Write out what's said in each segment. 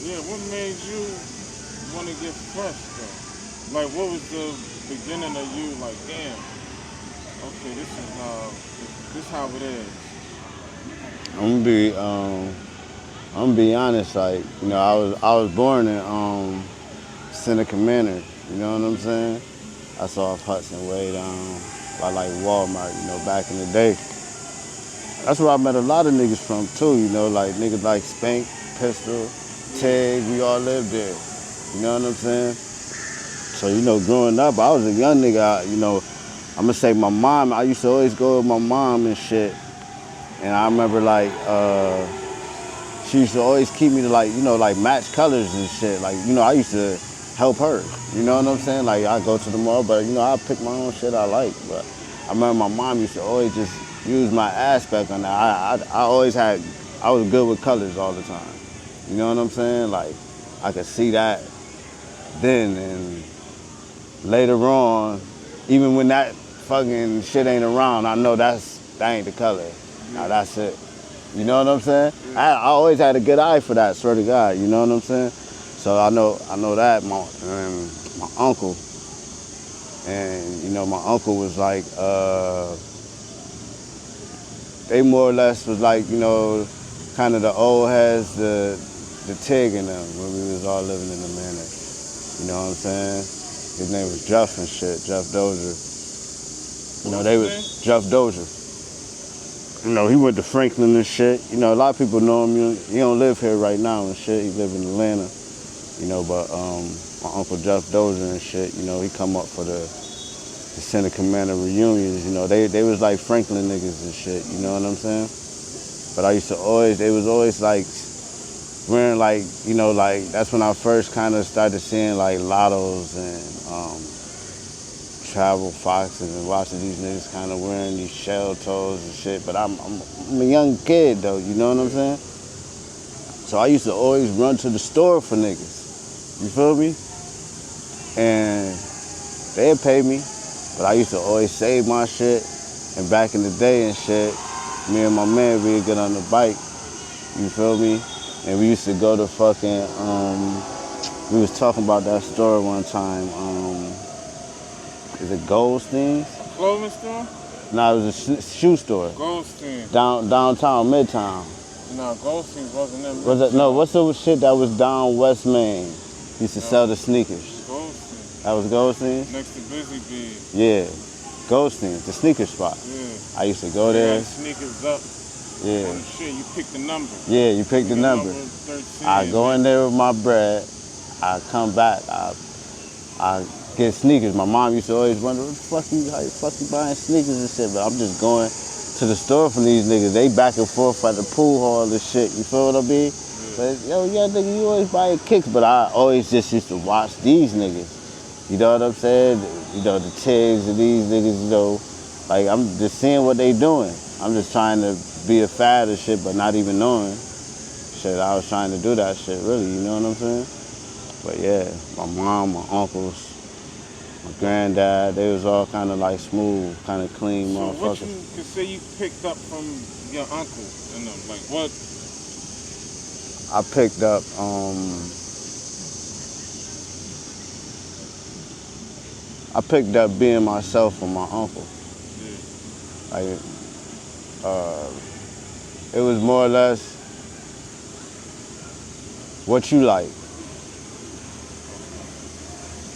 Yeah, what made you want to get fresh though? Like, what was the beginning of you? Like, damn, okay, this how it is. I'm gonna be I'm gonna be honest. Like, you know, I was born in Seneca Manor. You know what I'm saying? That's off Hudson way down by like Walmart. You know, back in the day. That's where I met a lot of niggas from too. You know, like niggas like Spank, Pistol, Tag. We all lived there. You know what I'm saying? So, you know, growing up, I was a young nigga. You know, I'm gonna say my mom. I used to always go with my mom and shit. And I remember like she used to always keep me to like, you know, like match colors and shit. Like, you know, I used to help her. You know what I'm saying? Like I go to the mall, but you know, I pick my own shit I like. But I remember my mom used to always just use my aspect on that. I always had, I was good with colors all the time. You know what I'm saying? Like I could see that then, and later on, even when that fucking shit ain't around, I know that ain't the color. Now that's it. You know what I'm saying? I always had a good eye for that, swear to God. You know what I'm saying? So I know that my uncle, and you know my uncle was like, they more or less was like, you know, kind of the old heads, the Tig and them when we was all living in the manor. You know what I'm saying? His name was Jeff and shit, Jeff Dozier. You know, they was Jeff Dozier. You know, he went to Franklin and shit. You know, a lot of people know him. He don't live here right now and shit. He live in Atlanta. You know, but my Uncle Jeff Dozier and shit, you know, he come up for the Seneca Manor reunions. You know, they was like Franklin niggas and shit. You know what I'm saying? But I used to always, they was always like wearing like, you know, like that's when I first kind of started seeing like lottos and travel foxes and watching these niggas kind of wearing these shell toes and shit. But I'm a young kid though, you know what I'm saying? So I used to always run to the store for niggas. You feel me? And they'd pay me, but I used to always save my shit. And back in the day and shit, me and my man, we'd get on the bike, you feel me? And we used to go to fucking, we was talking about that store one time, is it Goldstein's? Clothing store? No, it was a shoe store. Goldstein. Downtown, Midtown. No, Goldstein wasn't in Was it, no, what's the shit that was down West Main? Used to sell the sneakers. Goldstein. That was Goldstein? Next to Busy Bee. Yeah, Goldstein, the sneaker spot. Yeah. I used to go there. Sneakers up. Yeah. On the shit, you pick the number. Yeah, you pick the number. 13, I go in there with my bread. I come back. I get sneakers. My mom used to always wonder, how the fuck you buying sneakers and shit? But I'm just going to the store from these niggas. They back and forth at the pool hall and shit. You feel what I mean? Yeah. But yo, yeah, nigga, you always buying kicks. But I always just used to watch these niggas. You know what I'm saying? You know, the Tigs and these niggas, you know, like I'm just seeing what they doing. I'm just trying to be a fad and shit, but not even knowing. Shit, I was trying to do that shit, really, you know what I'm saying? But yeah, my mom, my uncles, my granddad, they was all kind of like smooth, kind of clean so motherfuckers. What you could say you picked up from your uncle and them, like what? I picked up, being myself from my uncle. Yeah. Like, it was more or less what you like.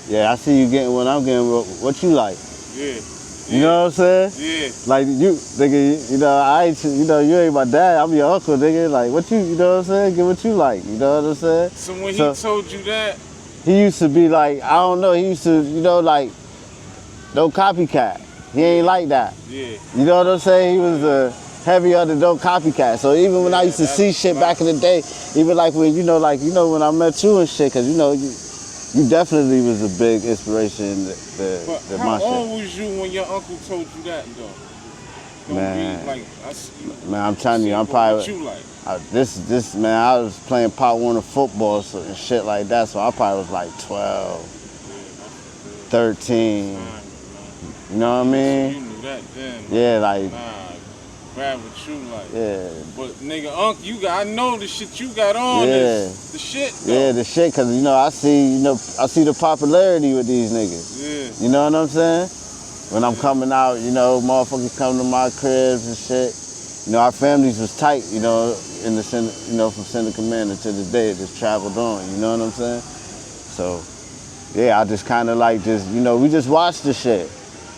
Yeah, I see you getting what I'm getting. What you like? Yeah. You know what I'm saying? Yeah. Like you, nigga, you know, you ain't my dad. I'm your uncle, nigga. Like what you know what I'm saying? Get what you like. You know what I'm saying? So when he told you that, he used to be like, I don't know. He used to, you know, like no copycat. He ain't like that. Yeah. You know what I'm saying? He was heavy on the no copycat. So even when I used to see shit back in the day, even like when when I met you and shit, cause you know you definitely was a big inspiration in my shit. How old was you when your uncle told you that though? Man, I'm telling you, I'm probably what you like. This man, I was playing Pop Warner football and shit like that, so I probably was like 12, 13. You know what I mean? So you knew that then. Yeah, like. Grab what you like. Yeah. But nigga, Unc, I know the shit you got on. Yeah. Is the shit. Though. Yeah, the shit, cause I see the popularity with these niggas. Yeah. You know what I'm saying? When I'm coming out, motherfuckers come to my cribs and shit. Our families was tight, in the from Center Commander to this day. It just traveled on. You know what I'm saying? So, yeah, I just kind of like we just watched the shit.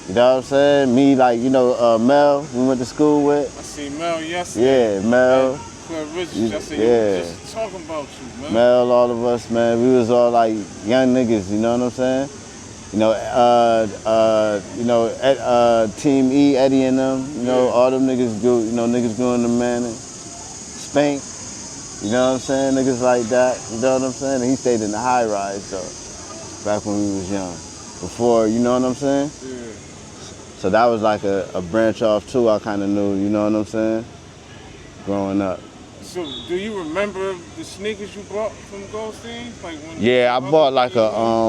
You know what I'm saying? Me, like, Mel, we went to school with. I see Mel yesterday. Yeah, Mel. Yeah. Just talking about you, man. Mel, all of us, man. We was all like young niggas, you know what I'm saying? Team E, Eddie and them, all them niggas niggas going to Manning. Spank, you know what I'm saying? Niggas like that, you know what I'm saying? And he stayed in the high rise, though, back when we was young. Before, you know what I'm saying? Yeah. So that was like a branch off too, I kind of knew, you know what I'm saying? Growing up. So, do you remember the sneakers you bought from Goldstein? Like when I bought like I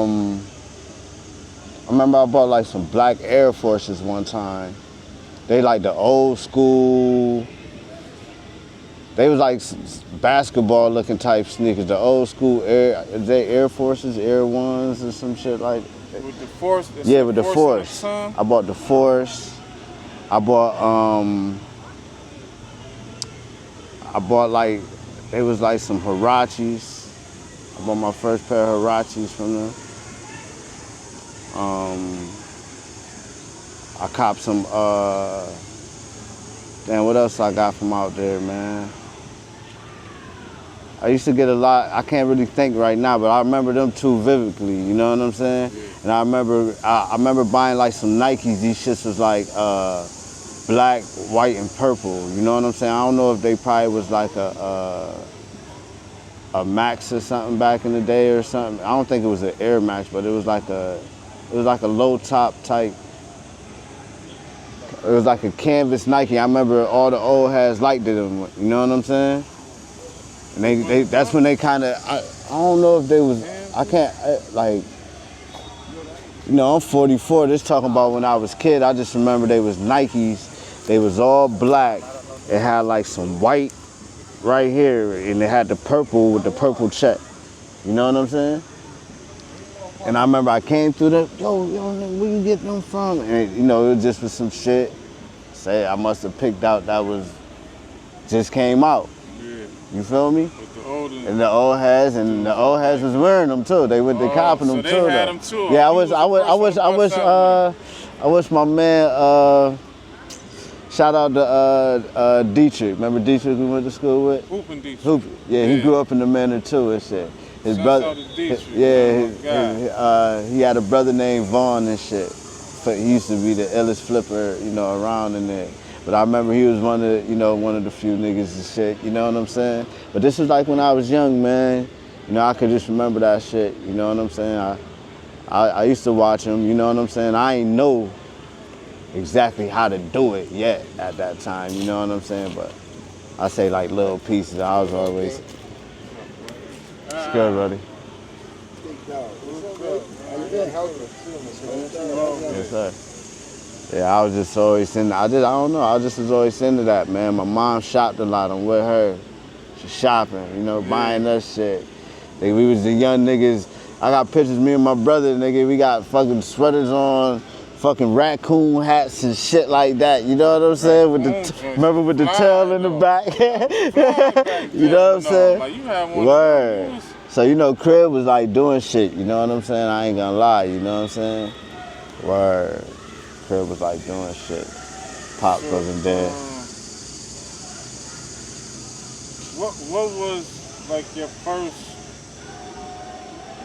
remember I bought like some black Air Forces one time. They like the old school, they was like basketball looking type sneakers. The old school Air Forces, Air Ones or some shit like that. With the Force? Yeah, with the Force. I bought the Force. I bought like, they was like some Huaraches. I bought my first pair of Huaraches from them. I copped some, what else I got from out there, man? I used to get a lot, I can't really think right now, but I remember them two vividly, you know what I'm saying? Yeah. And I remember buying like some Nikes, these shits was like black, white, and purple, you know what I'm saying? I don't know if they probably was like a Max or something back in the day or something. I don't think it was an Air Max, but it was like a low top type. It was like a canvas Nike. I remember all the old heads liked them, you know what I'm saying? And that's when they kind of, I don't know if they was, I'm 44, this talking about when I was a kid. I just remember they was Nikes. They was all black. It had like some white right here, and it had the purple with the purple check. You know what I'm saying? And I remember I came through them, yo, where you get them from? And it was just for some shit. Say I must have picked out that was, just came out. Yeah. You feel me? With the old and the old heads, was wearing them too. They went to copping them so too. They had them too. Yeah, I wish my man, shout out to Dietrich. Remember Dietrich we went to school with? Hoopin' Dietrich. Yeah, he grew up in the Manor too and shit. His brother, he had a brother named Vaughn and shit. He used to be the illest flipper, around in there. But I remember he was one of the few niggas and shit, you know what I'm saying? But this was like when I was young, man. I could just remember that shit, you know what I'm saying? I used to watch him, you know what I'm saying? I ain't know exactly how to do it yet at that time, you know what I'm saying? But I say like little pieces. I was always, it's good, buddy. Yes, sir. Yeah, I was just always into, I just was always into that, man. My mom shopped a lot. I'm with her. She's shopping, buying that shit. We was the young niggas. I got pictures, me and my brother, nigga, we got fucking sweaters on, fucking raccoon hats and shit like that. You know what I'm saying? Remember with the tail in the back? You know what I'm saying? Like you had one. Word. So, Crib was like doing shit, you know what I'm saying? I ain't gonna lie, you know what I'm saying? Word. Crib was like doing shit. Pop wasn't there. What was like your first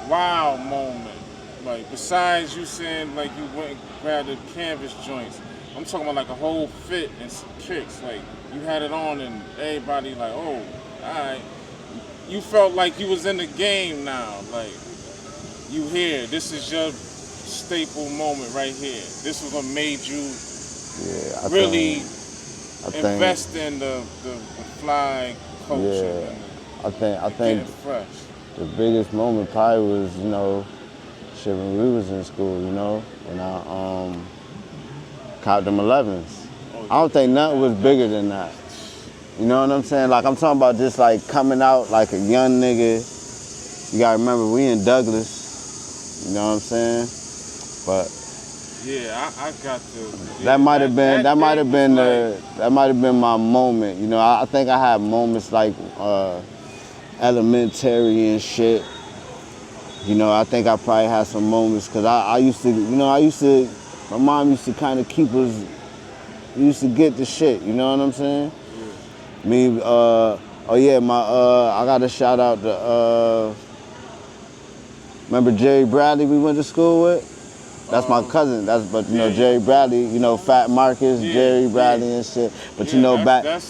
wow moment? Like besides you saying like you went and grabbed the canvas joints, I'm talking about like a whole fit and some kicks. Like you had it on and everybody like, oh, alright. You felt like you was in the game now. Like you here. This is your staple moment right here. This is what made you invest in the fly culture. Yeah, I think fresh. The biggest moment probably was, shit when we was in school, when I copped them 11s. I don't think nothing was bigger than that. You know what I'm saying? Like I'm talking about just like coming out like a young nigga You gotta remember, we in Douglas. You know what I'm saying? But yeah, I got to. that might have been that might have been that might have been my moment. You know, I think I had moments like elementary and shit. You know, I think I probably had some moments because I used to, my mom used to kind of keep us, used to get the shit, you know what I'm saying? Yeah. Me, oh yeah, I got to shout out to, remember Jerry Bradley we went to school with? That's my cousin, but Jerry Bradley, Fat Marcus, Jerry Bradley and shit. But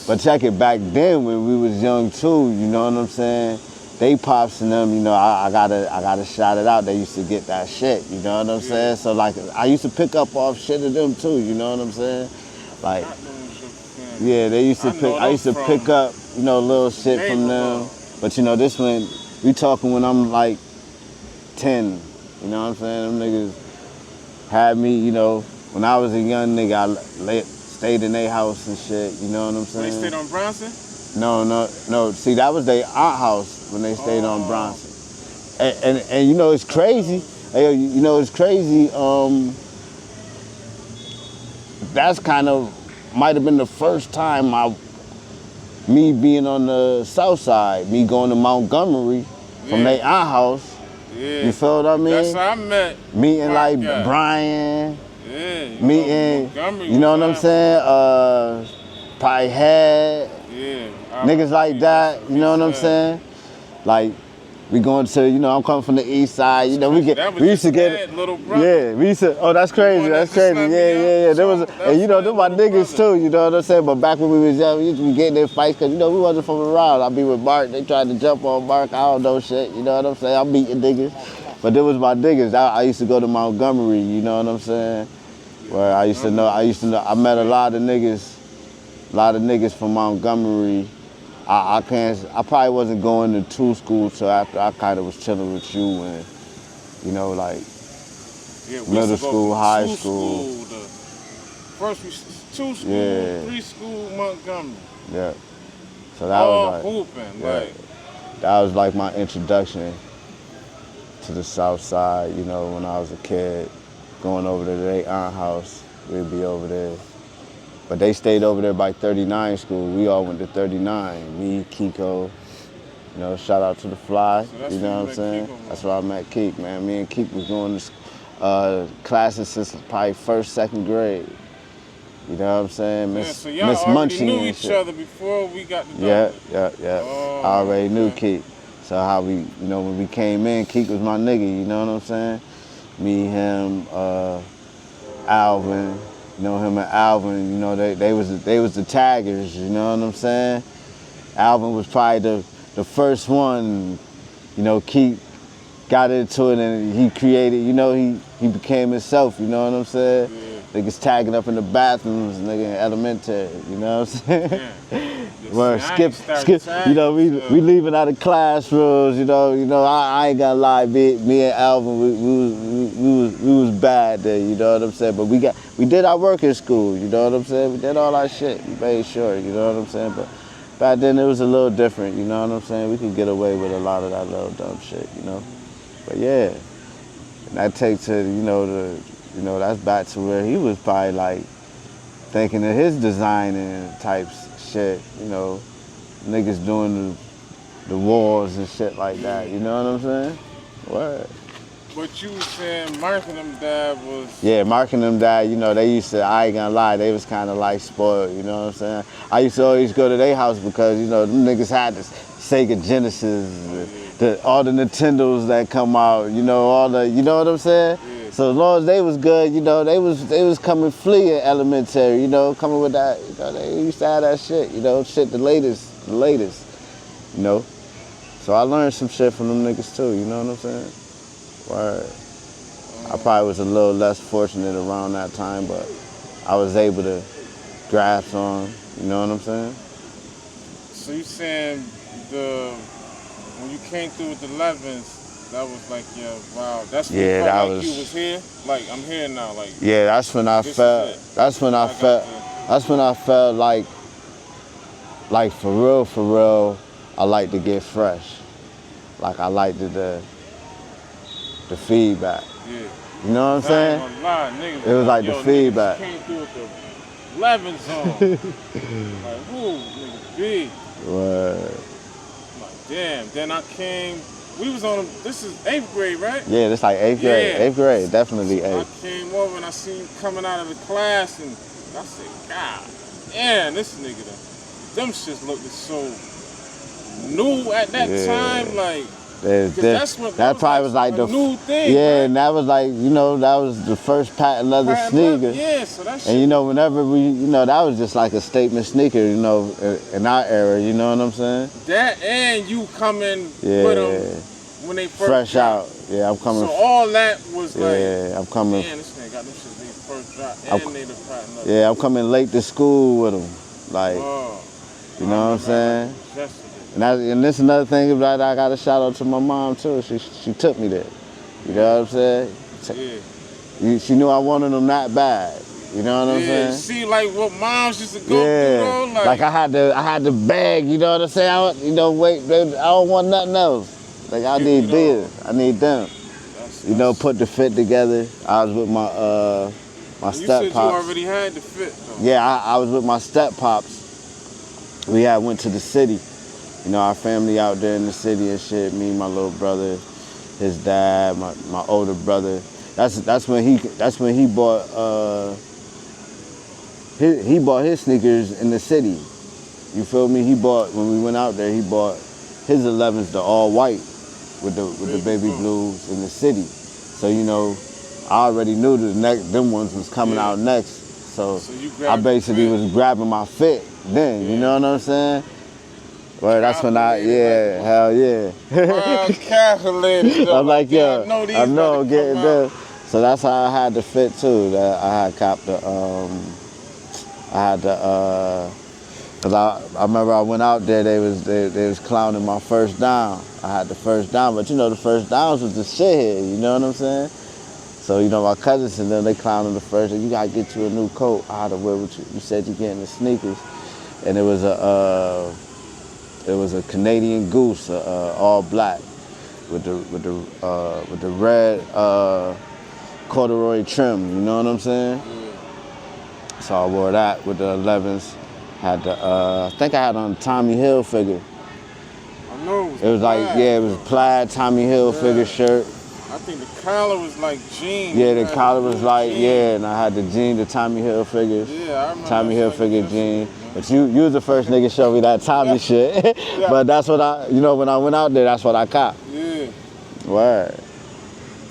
but check it, back then when we was young too, you know what I'm saying? They pops and them, I gotta shout it out. They used to get that shit, you know what I'm saying? So like, I used to pick up off shit of them too, you know what I'm saying? Like, yeah, they used to pick. I used to pick up, little shit from them. But this when we talking when I'm like 10, you know what I'm saying? Them niggas had me, when I was a young nigga, I stayed in their house and shit, you know what I'm saying? They stayed on Bronson? No. See, that was their aunt house when they stayed on Bronson. And it's crazy. It's crazy. That's kind of might have been the first time me being on the south side, me going to Montgomery from their aunt house. Yeah. You feel what I mean? That's how I met. Meeting like Brian. Yeah. Meeting, you know what I'm saying? Probably Head. Yeah. Niggas like that, you know what I'm saying? Like, we going to, I'm coming from the east side, we used to get it. Little brother. Yeah, we used to, oh, that's crazy, that's crazy. Yeah. There was, and them my niggas too, you know what I'm saying? But back when we was young, we used to be getting in fights because, we wasn't from around. I'd be with Mark, they tried to jump on Mark, I don't know shit, you know what I'm saying? I'm beating niggas. But there was my niggas. I used to go to Montgomery, you know what I'm saying? Where I used to know, I met a lot of niggas from Montgomery. I probably wasn't going to two schools till after I kind of was chilling with you and, middle school, high school. First, 2 school, 3 school, Montgomery. Yeah. So that was like, hooping, that was like my introduction to the south side, when I was a kid, going over to their aunt house, we'd be over there. But they stayed over there by 39 school. We all went to 39. Me, Kiko, shout out to the Fly, so you know what I'm saying? That's where I met Keek, man. Me and Keek was going to classes since probably 1st, 2nd grade. You know what I'm saying? So y'all already knew each other before we got to Yeah. I already knew Keek. So how we, when we came in, Keek was my nigga, you know what I'm saying? Me, him, Alvin. Him and Alvin, they was the taggers, you know what I'm saying? Alvin was probably the first one, Keith got into it and he created, he became himself, you know what I'm saying? Yeah. Niggas tagging up in the bathrooms, nigga in elementary, you know what I'm saying? Yeah. Well, skip, we leaving out of classrooms, I ain't gonna lie, me and Alvin, we was bad there, you know what I'm saying? But we did our work in school, you know what I'm saying? We did all our shit, we made sure, you know what I'm saying? But back then it was a little different, you know what I'm saying? We could get away with a lot of that little dumb shit, But yeah, and that takes to, that's back to where he was probably like thinking of his designing types shit, niggas doing the walls and shit like that, you know what I'm saying? Word. But you was saying Mark and them dad was... Yeah, Mark and them dad, they used to, I ain't gonna lie, they was kind of like spoiled, you know what I'm saying? I used to always go to their house because, them niggas had this Sega Genesis, all the Nintendos that come out, all the, you know what I'm saying? Yeah. So as long as they was good, they was coming flea in elementary, coming with that, they used to have that shit, the latest, So I learned some shit from them niggas too, you know what I'm saying? Word. I probably was a little less fortunate around that time, but I was able to grasp on, you know what I'm saying? So you saying when you came through with the 11s, that was like, wow. That's when you felt like you was here? Like, I'm here now, like. Yeah, that's when I felt like for real, I like to get fresh. Like I liked the feedback. Yeah. You know what I'm saying? I ain't gonna lie, niggas. It was like the yo, feedback. Niggas came through with the 11 zone. Like, whoo, nigga, big. Word. Like, damn. Then I came. We was on. This is 8th grade, right? Yeah, this like 8th grade. Yeah. 8th grade, definitely So 8th. I came over and I seen you coming out of the class and I said, God, damn, this nigga, them shits looked so new at that time, like. That probably was like a new thing. Yeah, right? and that was like, you know, that was the first patent leather sneaker. Yeah, so that shit. And you know, whenever we, you know, that was just like a statement sneaker, you know, in our era, you know what I'm saying? That and you coming with them when they first fresh dropped. out. Yeah, I'm coming. So all that was like, yeah, I'm coming. damn, this nigga got them shit when they first dropped and they the patent leather. Yeah, I'm coming late to school with them, like, you know what I'm saying? And this is another thing that I got to shout out to my mom too. She took me there. You know what I'm saying? Yeah. She knew I wanted them that bad. You know what I'm saying? See, like what moms used to go through, though. Like I had to beg. You know what I'm saying? Wait, baby, I don't want nothing else. Like I need this. I need them. You know, put the fit together. I was with my step pops. You said you already had the fit though. Yeah, I was with my step pops. We went to the city. You know, our family out there in the city and shit. Me, my little brother, his dad, my older brother. That's when he bought his sneakers in the city. You feel me? When we went out there, he bought his 11s, the all white with the baby blues in the city. So you know, I already knew them ones was coming out next. So I basically was grabbing my fit then. You know what I'm saying? Well, that's when hell yeah. Calculated. I'm like, yo, I know I'm getting there. So that's how I had the fit too. That I had copped cause I remember I went out there, they was clowning my first down. I had the first down, but you know the first downs was the shit here, you know what I'm saying? So, you know, my cousins and them, they clowning the first, you gotta get you a new coat. I had to wear what you said you getting the sneakers. And it was a Canadian Goose, all black, with the red corduroy trim. You know what I'm saying? So I wore that with the 11s. Had the I think I had on Tommy Hilfiger. I know. It was like it was plaid Tommy Hilfiger shirt. I think the collar was like jeans. Yeah, the collar was like and I had the Tommy Hilfigers. Yeah, I remember. Tommy Hilfiger jeans. But you was the first nigga to show me that Tommy shit. But that's what when I went out there, that's what I copped. Yeah. Word.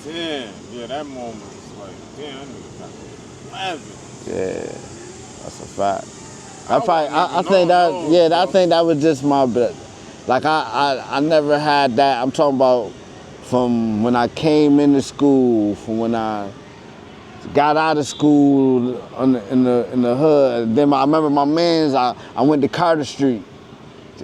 Damn. Yeah, that moment was like, damn, that nigga got 11. Yeah, that's a fact. I think that was just my bit. Like I never had that. I'm talking about from when I came into school, from when I got out of school in the hood. Then I remember my mans, I went to Carter Street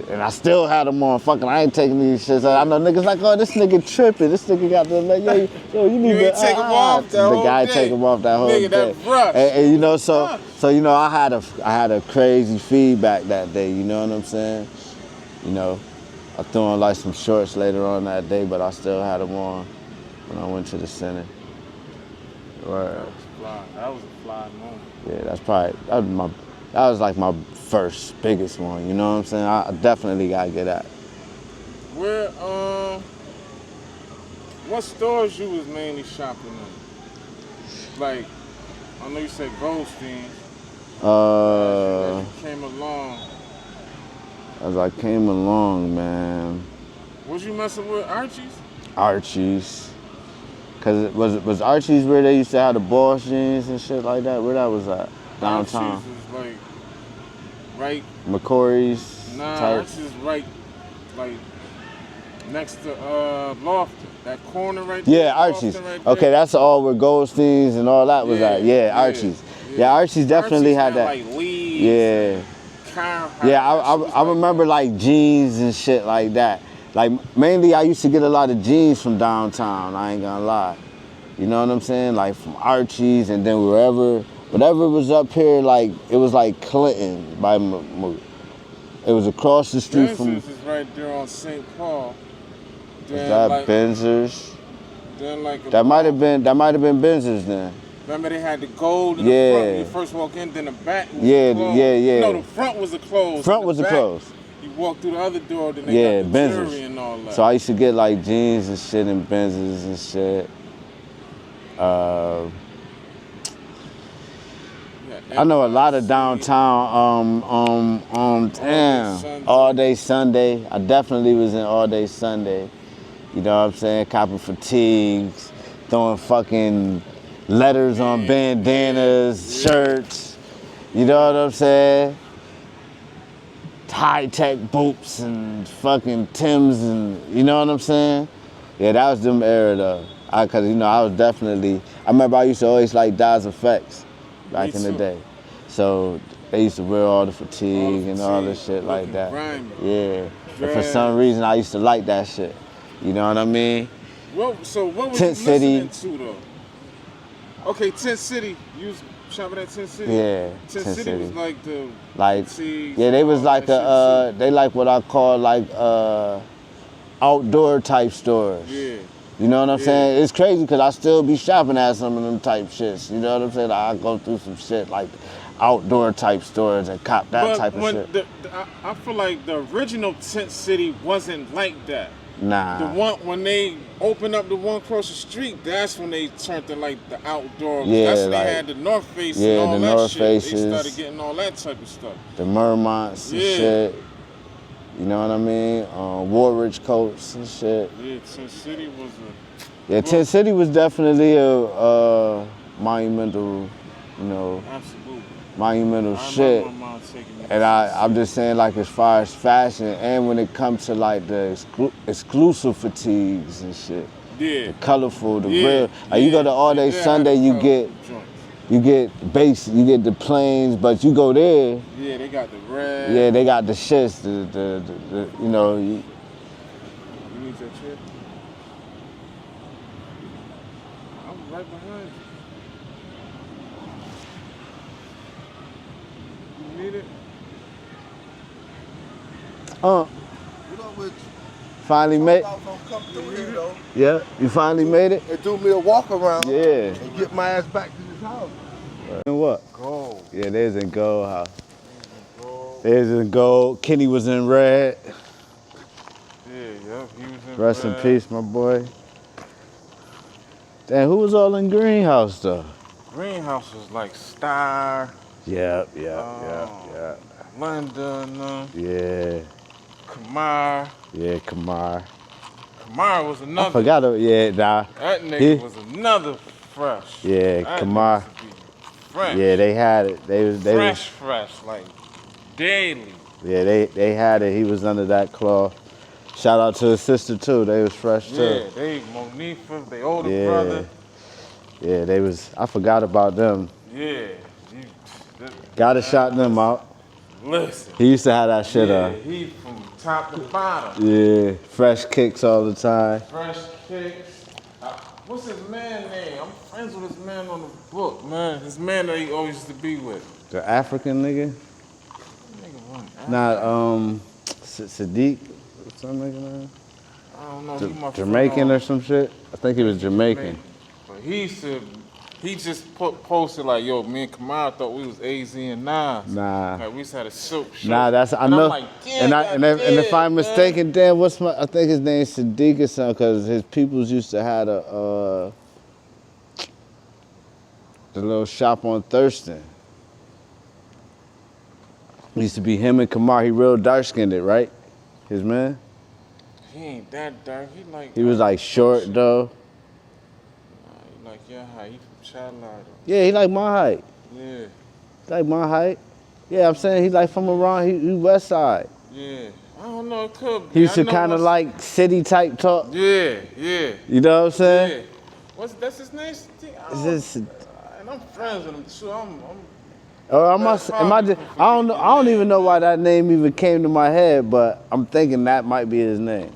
and I still had them on. Fucking, I ain't taking these shits. I know niggas like, oh, this nigga tripping. This nigga got the, like, yo, you need to take them off that whole The guy day. take them off that whole nigga, day. that brush. And you know, so you know, I had a crazy feedback that day. You know what I'm saying? You know, I threw on like some shorts later on that day, but I still had them on when I went to the center. Right. That was a fly moment. Yeah, that was like my first biggest one. You know what I'm saying? I definitely gotta get that. Where what stores you was mainly shopping in? Like, I know you said Goldstein's. As you came along. As I came along, man. Was you messing with Archie's? Archie's. Cause was Archie's where they used to have the Boss jeans and shit like that? Where that was at? Downtown. Archie's was like right. McCory's. Nah, type. Archie's is right, like next to Lofton. That corner right there. Yeah, Archie's. Right okay, that's all where Goldstein's and all that was at. Yeah, Archie's. Yeah, Archie's definitely had that. Like Lee's. Yeah. Yeah, I remember like jeans and shit like that. Like mainly I used to get a lot of jeans from downtown, I ain't gonna lie. You know what I'm saying? Like from Archie's and then whatever was up here, like it was like Clinton it was across the street from. Is right there on St. Paul. Then, that like, Benzers? Then like That might have been Benzers then. Remember they had the gold in the front when you first walk in, then the back was closed. Yeah. No, the front was the closed. Front was the closed. You walk through the other door, then they got the Benzers. jewelry and all that. So I used to get like jeans and shit and Benzers and shit. I know a lot of downtown, All Day Sunday. I definitely was in All Day Sunday. You know what I'm saying? Copping fatigues, throwing fucking letters on bandanas, shirts. You know what I'm saying? High-tech boots and fucking Timbs and, you know what I'm saying? Yeah, that was them era though. Cause you know, I was definitely, I remember I used to always like Daz Effects back in the day. So they used to wear all the fatigue and all the shit like that. Grimy. Yeah. And for some reason I used to like that shit. You know what I mean? So what was Tent you City. listening to though? Okay, Tent City. You was shopping at Tent City? Yeah. Tent City was like the yeah, they was like they like what I call like outdoor type stores. Yeah. You know what I'm saying? It's crazy because I still be shopping at some of them type shits. You know what I'm saying? Like, I go through some shit like outdoor type stores and cop that type of shit. I feel like the original Tent City wasn't like that. Nah. The one when they opened up the one across the street, that's when they turned to like the outdoor. Yeah, that's when like, they had the North Face yeah, and all the that North shit. Faces, they started getting all that type of stuff. The Mermonts and shit. You know what I mean? Woolrich coats and shit. Yeah, Tent City was a... Yeah, Tent City was definitely a monumental, you know, absolutely monumental shit. And I'm just saying, like, as far as fashion and when it comes to like the exclusive fatigues and shit. Yeah. The colorful, the real. Like you go to All Day Sunday, you get base, you get the plains, but you go there. Yeah, they got the red. Yeah, they got the shits, the you know. You need that chair? I'm right behind you. You need it? What up with you? Finally made. Yeah, you finally made it. And do me a walk around. Yeah. And get my ass back to this house. And what? Gold. Yeah, there's in gold house. There's in gold. Kenny was in red. Yeah, he was in Rest red. in peace, my boy. Damn, who was all in Greenhouse though? Greenhouse was like Star. Yeah. London. Yeah. Kamar. Yeah, Kamar. Kamar was another. I forgot it. Yeah, nah. That nigga was another fresh. Yeah, that Kamar. Fresh. Yeah, they had it. They was fresh, like daily. Yeah, they had it. He was under that cloth. Shout out to his sister too. They was fresh too. Yeah, they Monifa, they older brother. Yeah, they was. I forgot about them. Yeah. Gotta shout them out. Listen. He used to have that shit on. He from top to bottom. Yeah, fresh kicks all the time. Fresh kicks. What's his man name? I'm friends with his man on the book, man. His man that he always used to be with. The African nigga? Not Sadiq or something like that. I don't know. He my Jamaican or some shit. I think he was Jamaican. But he just posted like, yo, me and Kamara thought we was AZ and Nas. Nah. Like we just had a silk shirt. Nah, that's I and know. I'm like, and if I'm mistaken, damn, I think his name's Sadiq or something, because his peoples used to have the little shop on Thurston. It used to be him and Kamar. He real dark skinned, right? His man. He ain't that dark. He was like short though. He like your height. He from Charlotte. Yeah, he like my height. Yeah. He like my height. Yeah, I'm saying he like from around. He West Side. Yeah. I don't know. It could be. He used to kind of like city type talk. Yeah. You know what I'm saying? Yeah. That's his name? And I'm friends with him too. I don't even know why that name even came to my head, but I'm thinking that might be his name.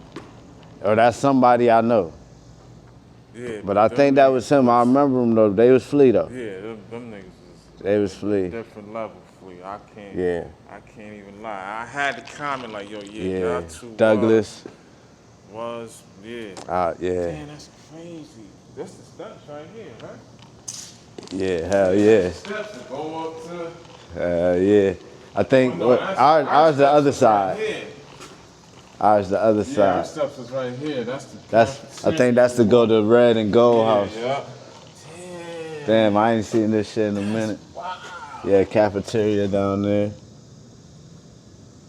Or that's somebody I know. Yeah. But I think that was him. I remember him though. They was flea though. Yeah, them niggas they was flea. Different level flea. I can't even lie. I had to comment like, yo, y'all two Douglas. was Yeah. Yeah. Man, that's crazy. That's the steps right here, right? Yeah, hell yeah. Steps to go up to. Yeah. I think No, ours the steps other is side. Right here. Ours the other Yeah, our side. steps is right here. That's the. I think that's to go to red and gold house. Yeah. Damn, I ain't seen this shit in a minute. Wow. Yeah, cafeteria down there.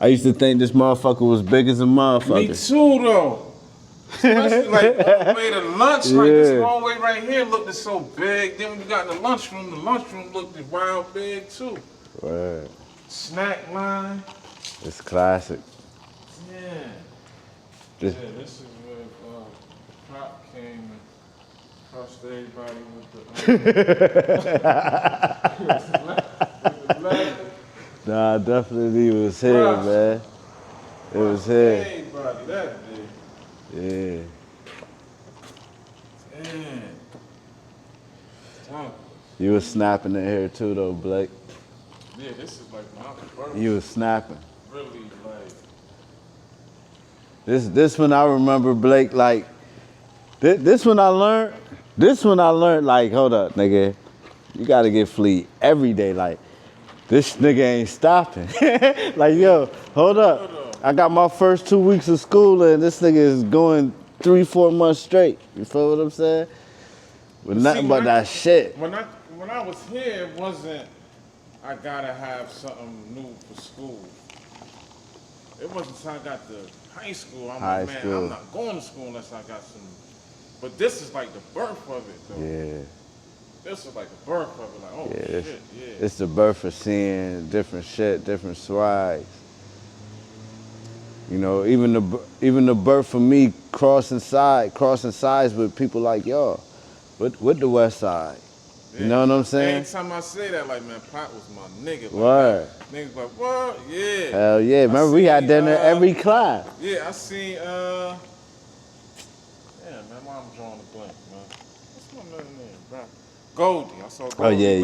I used to think this motherfucker was big as a motherfucker. Me too, though. Especially like on the way to lunch, like this hallway right here looked so big. Then when you got in the lunchroom looked wild big too. Word. Snack line. It's classic. Yeah. This- Yeah, this is where Prop came and crushed everybody with the ladder. Nah, definitely was here, man. It was here. Everybody that day. Yeah. Damn. Wow. You was snapping in here too, though, Blake. Yeah, this is like my first. You was snapping. Really like. This one I remember, Blake. Like this one I learned. This one I learned. Like, hold up, nigga. You gotta get fleet every day. Like, this nigga ain't stopping. Like, yo, hold up. I got my first 2 weeks of school and this nigga is going 3-4 months straight. You feel what I'm saying? With nothing but that shit. When I was here, it wasn't I gotta have something new for school. It wasn't until I got to high school. I'm like, man, I'm not going to school unless I got some. But this is like the birth of it, though. Yeah. This is like the birth of it. Like, oh shit, yeah. It's the birth of seeing different shit, different swags. You know, even the birth of me crossing sides with people like y'all, with the West Side. You know what I'm saying? Anytime I say that, like, man, Pop was my nigga. Like, Word. Niggas like, what? Yeah. Hell yeah. Remember, we had dinner every class. Yeah, I seen, yeah, man, why I'm drawing a blank, man. What's my man name, bro? Goldie. I saw Goldie Yeah.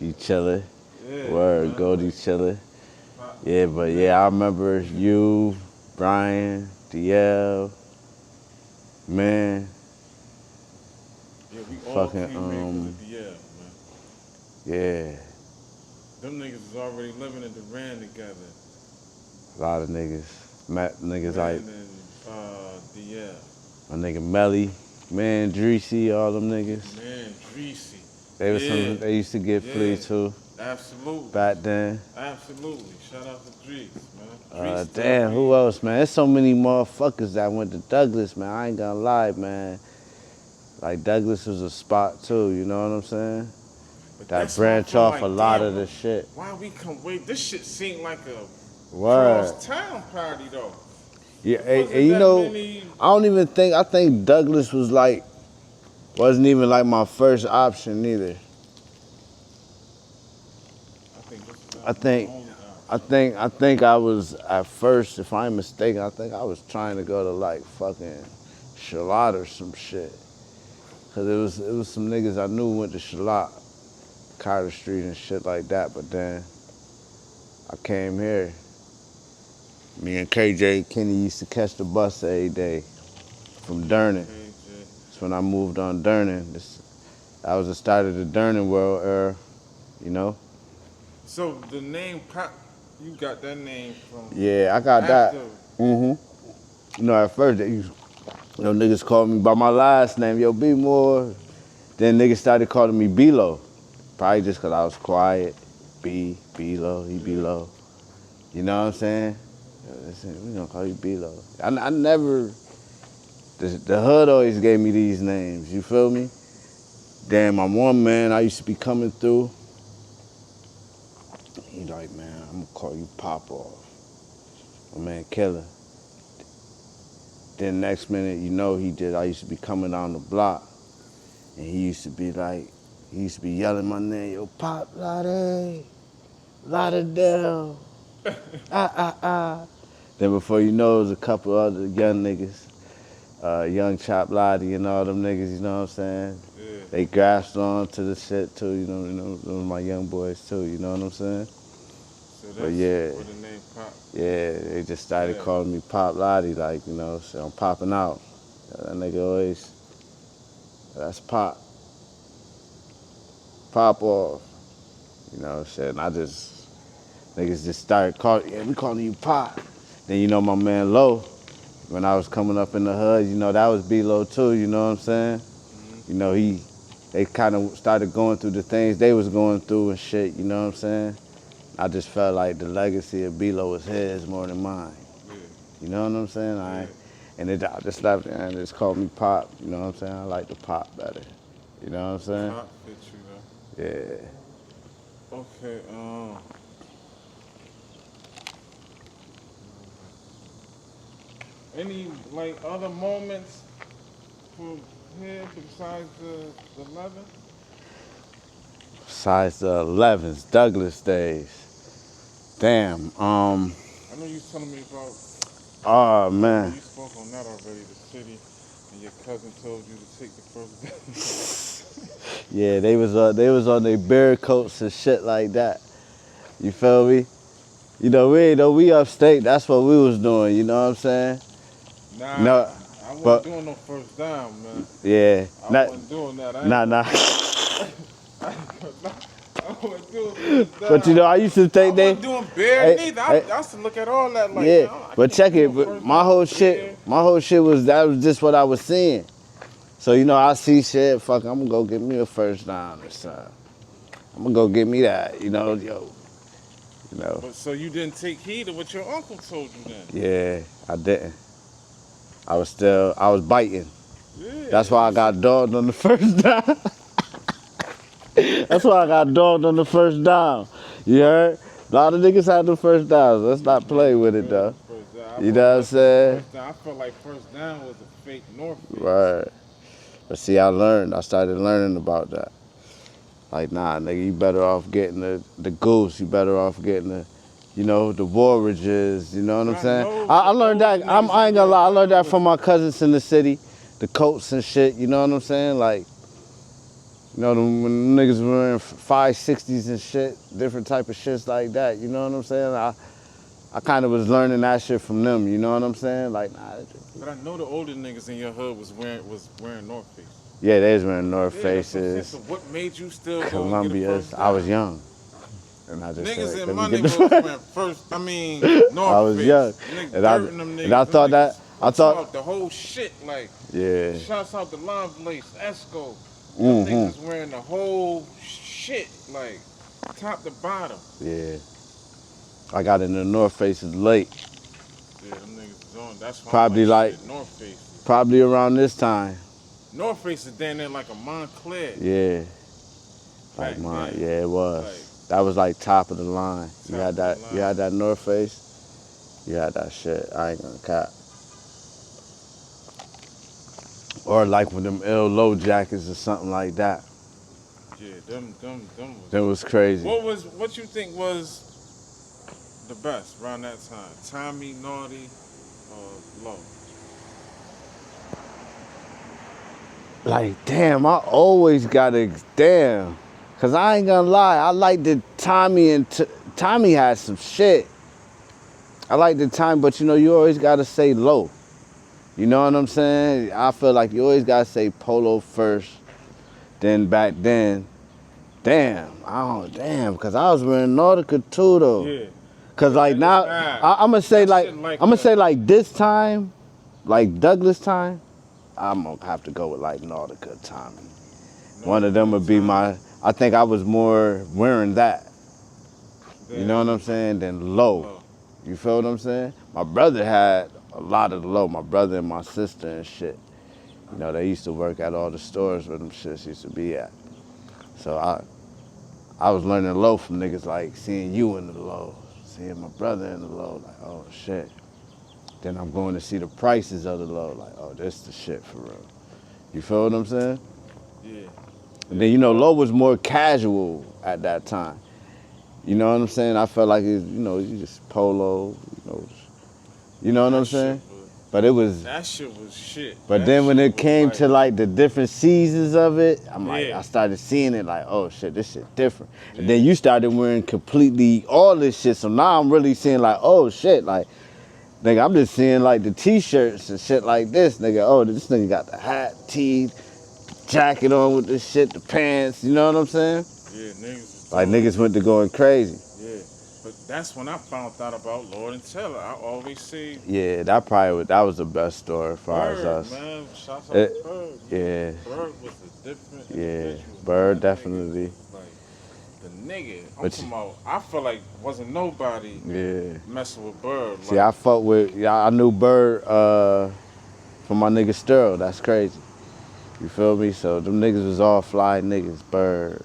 You chillin'. Yeah. Word, Goldie chillin'. Yeah, but yeah, I remember you, Brian, DL, man. Yeah, we all fucking, came in because of DL, man. Yeah. Them niggas was already living in Durant together. A lot of niggas. Met niggas like DL. my nigga Melly, man, Dreesy, all them niggas. Man, Dreesy. They used to get free too. Absolutely. Back then. Absolutely. Shout out to Drees, man. Damn, who else, man? There's so many motherfuckers that went to Douglas, man. I ain't gonna lie, man. Like, Douglas was a spot too, you know what I'm saying? But that branch off like, a lot of the shit. Why we come wait? This shit seemed like a Word. cross-town party, though. Yeah, and you know, I think Douglas was like, wasn't even like my first option either. I think I was at first, if I'm mistaken, I think I was trying to go to like fucking Charlotte or some shit. Cause it was some niggas I knew went to Charlotte, Carter Street and shit like that. But then I came here. Me and KJ Kenny used to catch the bus every day from Durnan. That's when I moved on Durnan. That was the start of the Durnan world era, you know? So the name Pop, you got that name from? Yeah, I got that. You know, at first, niggas called me by my last name, yo, B-More. Then niggas started calling me B-Lo. Probably just because I was quiet. B-Lo, he B-Lo. You know what I'm saying? We gonna call you B-Lo. I never, the hood always gave me these names, you feel me? Damn, my one man, I used to be coming through. He like, man, I'm gonna call you Pop-Off. My man, Killer. Then next minute, you know, I used to be coming down the block, and he used to be yelling my name, yo, Poplotti, Lauderdale, Then before you know, it was a couple other young niggas, Young Chop Lottie and all them niggas, you know what I'm saying? Yeah. They grasped on to the shit too, you know, those my young boys too, you know what I'm saying? So So But that's yeah. where the name Pop. Yeah, they just started calling me Poplotti, like, you know, so I'm popping out. That nigga always, that's Pop. Pop off. You know what I'm saying? Niggas just started calling, yeah, we calling you Pop. Then, you know, my man Low, when I was coming up in the hood, you know, that was B-Lo too, you know what I'm saying? Mm-hmm. You know, they kind of started going through the things they was going through and shit, you know what I'm saying? I just felt like the legacy of B-Lo was his more than mine. Yeah. You know what I'm saying? Yeah. And I just left there and just called me Pop, you know what I'm saying? I like the Pop better. You know what I'm saying? Pop fit you though. Yeah. Okay, any like other moments from here besides the 11? Besides the 11s, Douglas days. Damn, I know you was telling me about, oh man. you spoke on that already, the city, and your cousin told you to take the first day. Yeah, they was on their bear coats and shit like that. You feel me? You know, we upstate, that's what we was doing, you know what I'm saying? Nah, No, I wasn't but doing no first down, man. yeah. I wasn't doing that. Nah. I wasn't doing first down. But you know, I used to think I wasn't doing bear neither. I used to look at all that like, yeah, man, I but can't check do it. no But first my down whole bear. shit was that was just what I was seeing. So you know, I see shit. Fuck, I'm gonna go get me a first down or something. I'm gonna go get me that. You know, yo. You know. But so you didn't take heed of what your uncle told you then? Yeah, I didn't. I was biting. Yeah. That's why I got dogged on the first down. That's why I got dogged on the first down. You heard? A lot of niggas had the first downs. Let's not play with it though. You know what I'm saying? I felt like first down was a fake North Face. Right. But see, I started learning about that. Like, nah, nigga, you better off getting the goose. You better off getting the Warridges. You know what I'm saying? I learned that. I ain't gonna lie. I learned that from my cousins in the city. The coats and shit. You know what I'm saying? Like, you know, when niggas were wearing 560s and shit, different type of shits like that. You know what I'm saying? I kind of was learning that shit from them. You know what I'm saying? Like, nah. But I know the older niggas in your hood was wearing North Face. Yeah, they was wearing North Faces. So what made you still go Columbia's. I was young. And I just niggas said, in my neighborhood wearing North I was Face. young. And I thought I thought the whole shit, like, yeah. shouts out to Lime Blaze, Esco. Mm-hmm. Niggas wearing the whole shit, like, top to bottom. Yeah. I got in the North Faces late. Yeah, them niggas is on. That's why Probably like North Face. probably around this time. North Face is down there like a Montclair. Yeah. Like mine. Yeah, it was. Like, that was like top of the line. You had that North Face. You had that shit. I ain't gonna cap. Or like with them ill low jackets or something like that. Yeah, them That was crazy. What you think was the best around that time? Tommy, Naughty, or Low? Like, damn, I always gotta, damn. Cause I ain't gonna lie, I like the Tommy and Tommy had some shit. I like the Tommy, but you know, you always gotta say Low. You know what I'm saying? I feel like you always gotta say Polo first, then back then. Damn, cause I was wearing Nautica too though. Yeah. Cause like now, I'm gonna say like this time, like Douglas time, I'm gonna have to go with like Nautica Tommy. One of them would be I think I was more wearing that. You know what I'm saying? Than Low. You feel what I'm saying? My brother had a lot of the Low. My brother and my sister and shit. You know, they used to work at all the stores where them shits used to be at. So I was learning Low from niggas like seeing you in the Low, seeing my brother in the Low, like, oh shit. Then I'm going to see the prices of the Low, like, oh, this the shit for real. You feel what I'm saying? Yeah. And then, you know, Low was more casual at that time. You know what I'm saying? I felt like, you know, you just polo, you know what I'm saying? But it was. That shit was shit. But That then when shit it came was to like the different seasons of it, I'm like, Yeah. I started seeing it like, oh shit, this shit different. Yeah. And then you started wearing completely all this shit. So now I'm really seeing like, oh shit, like, nigga, I'm just seeing like the t-shirts and shit like this, nigga. Oh, this nigga got the hat, tee, jacket on with this shit, the pants, you know what I'm saying? Yeah, niggas was Like doing niggas went to going crazy. Yeah, but that's when I found out about Lord and Taylor. I always say Yeah, that was the best story as far as Bird, us. man. Shouts out It- to Bird. Yeah, Bird was a different yeah, individual. Bird man. definitely. Like the nigga, I'm But talking about. I feel like wasn't nobody Yeah. messing with Bird. See, I fuck with, I knew Bird from my nigga Sterl. That's crazy. You feel me? So them niggas was all fly niggas. Bird,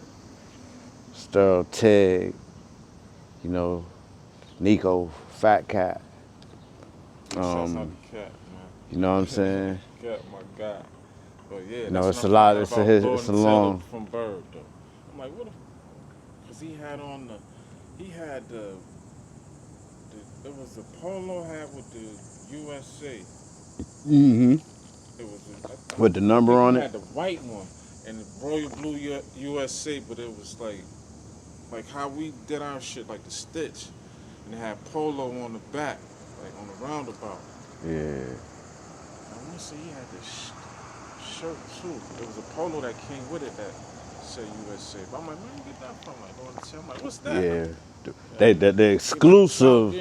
Sterl, Tig, you know, Nico, Fat Cat. Shouts out to Cat, man. You know what I'm saying? Cat, my guy. But yeah, No, that's it's when a I lot. found It's out a about his. Lord It's a and Taylor long. from Bird though. I'm like, what? Cause he had on he had it was the polo hat with the USA. Mm-hmm. It was With the number on he it. had the white one and the royal blue USA, but it was like how we did our shit, like the stitch, and it had polo on the back, like on the roundabout. Yeah. I want to say he had this shirt too. It was a polo that came with it that said USA. But I'm like, where you get that from? Like, going to tell, I'm like, what's that? Yeah. The exclusive.